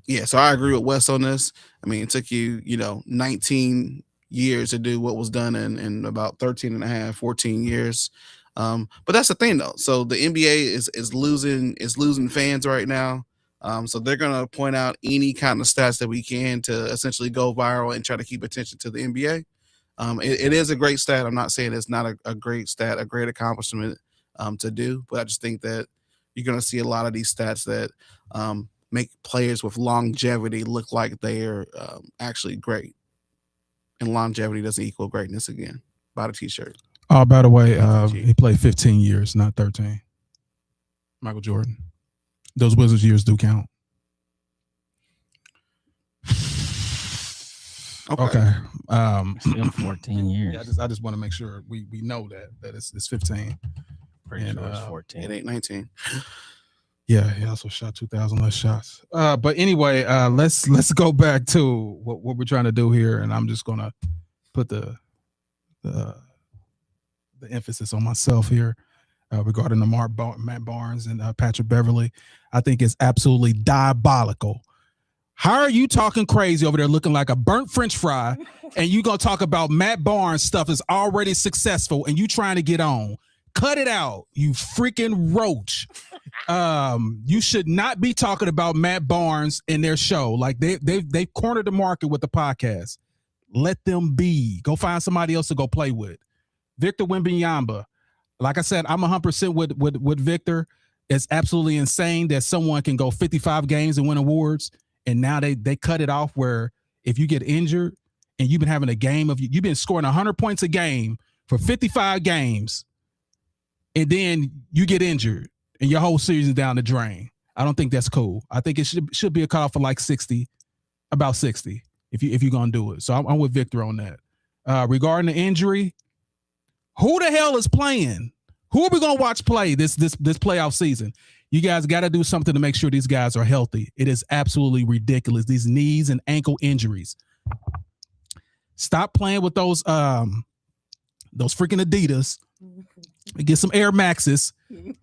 Yeah, so I agree with Wes on this. I mean, it took you, 19 years to do what was done in about 13 and a half, 14 years. But that's the thing, though. So the NBA is losing fans right now. So they're going to point out any kind of stats that we can to essentially go viral and try to keep attention to the NBA. It is a great stat. I'm not saying it's not a great stat, a great accomplishment to do, but I just think that you're going to see a lot of these stats that make players with longevity look like they're actually great. And longevity doesn't equal greatness again. Buy the t-shirt. Oh, by the way, he played 15 years, not 13. Michael Jordan. Those Wizards years do count. Okay. Still 14 years. Yeah, I just want to make sure we know that it's 15. Pretty sure it's 14. It ain't 19. Yeah, he also shot 2,000 less shots. But anyway, let's go back to what we're trying to do here, and I'm just gonna put the emphasis on myself here regarding the Matt Barnes and Patrick Beverley. I think it's absolutely diabolical. How are you talking crazy over there looking like a burnt French fry, and you gonna talk about Matt Barnes stuff is already successful, and you trying to get on? Cut it out, you freaking roach. You should not be talking about Matt Barnes in their show. Like they've cornered the market with the podcast. Let them be. Go find somebody else to go play with. Victor Wembanyama. Like I said, I'm 100% with Victor. It's absolutely insane that someone can go 55 games and win awards. And now they cut it off where if you get injured and you've been having a game of you've been scoring 100 points a game for 55 games, and then you get injured and your whole season's down the drain. I don't think that's cool. I think it should be a cutoff for like 60, about 60, if you're gonna do it. So I'm with Victor on that. Regarding the injury, who the hell is playing? Who are we gonna watch play this playoff season? You guys got to do something to make sure these guys are healthy. It is absolutely ridiculous. These knees and ankle injuries. Stop playing with those freaking Adidas. Get some Air Maxes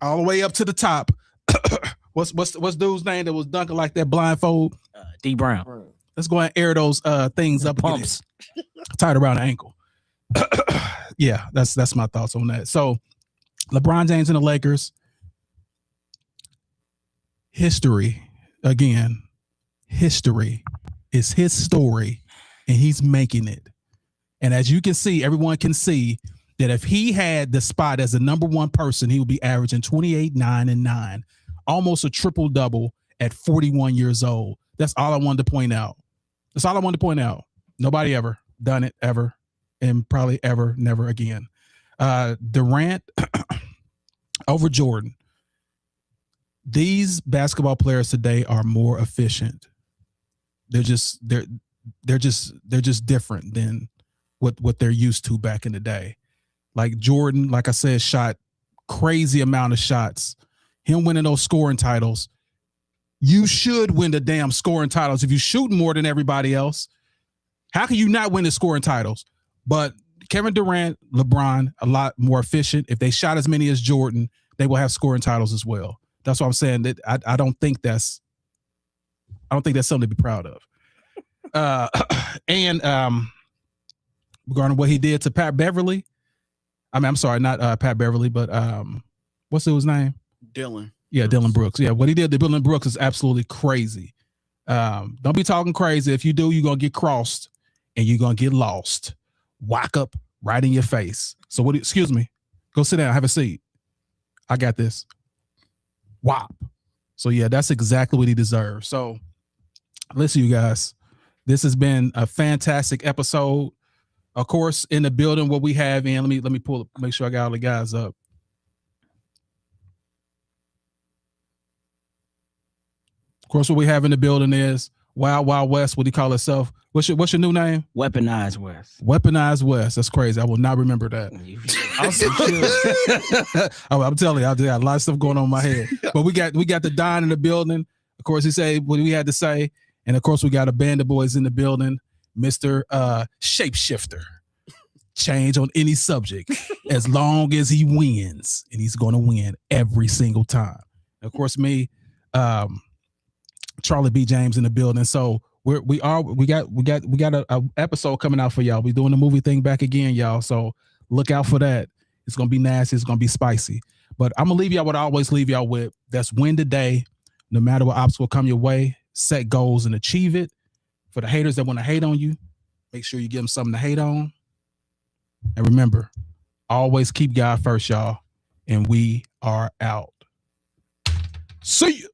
all the way up to the top. What's dude's name that was dunking like that blindfold? D Brown. Let's go and air those things up. Pumps. Tied around the ankle. Yeah, that's my thoughts on that. So LeBron James and the Lakers. History, again, history is his story, and he's making it. And as you can see, everyone can see that if he had the spot as the number one person, he would be averaging 28, 9, and 9, almost a triple double at 41 years old. That's all I wanted to point out. That's all I wanted to point out. Nobody ever done it ever, and probably ever, never again. Durant over Jordan. These basketball players today are more efficient. They're just different than what they're used to back in the day. Like Jordan, like I said, shot crazy amount of shots. Him winning those scoring titles. You should win the damn scoring titles if you shoot more than everybody else. How can you not win the scoring titles? But Kevin Durant, LeBron, a lot more efficient. If they shot as many as Jordan, they will have scoring titles as well. That's what I'm saying. That I don't think that's something to be proud of. And regarding what he did to Pat Beverly, I'm sorry, not Pat Beverly, but what's his name? Dylan. Yeah, Dylan Brooks. Yeah, what he did to Dylan Brooks is absolutely crazy. Don't be talking crazy. If you do, you're gonna get crossed and you're gonna get lost. Whack up right in your face. So excuse me, go sit down, have a seat. I got this. Whop. So yeah, that's exactly what he deserves. So listen, you guys, this has been a fantastic episode. Of course, in the building, what we have in, let me pull, make sure I got all the guys up. Of course, what we have in the building is Wild Wild West. What do you call itself? What's your new name? Weaponized West. Weaponized West. That's crazy. I will not remember that. I'm telling you, I got a lot of stuff going on in my head. But we got the Don in the building. Of course, he said what we had to say, and of course, we got a band of boys in the building. Mr. Shapeshifter. Change on any subject as long as he wins, and he's going to win every single time. And of course, me, Charlie B. James in the building. So we got a episode coming out for y'all. We're doing the movie thing back again, y'all. So look out for that. It's gonna be nasty. It's gonna be spicy. But I'm gonna leave y'all what I always leave y'all with. That's win today. No matter what obstacle come your way, set goals and achieve it. For the haters that want to hate on you, make sure you give them something to hate on. And remember, always keep God first, y'all. And we are out. See you.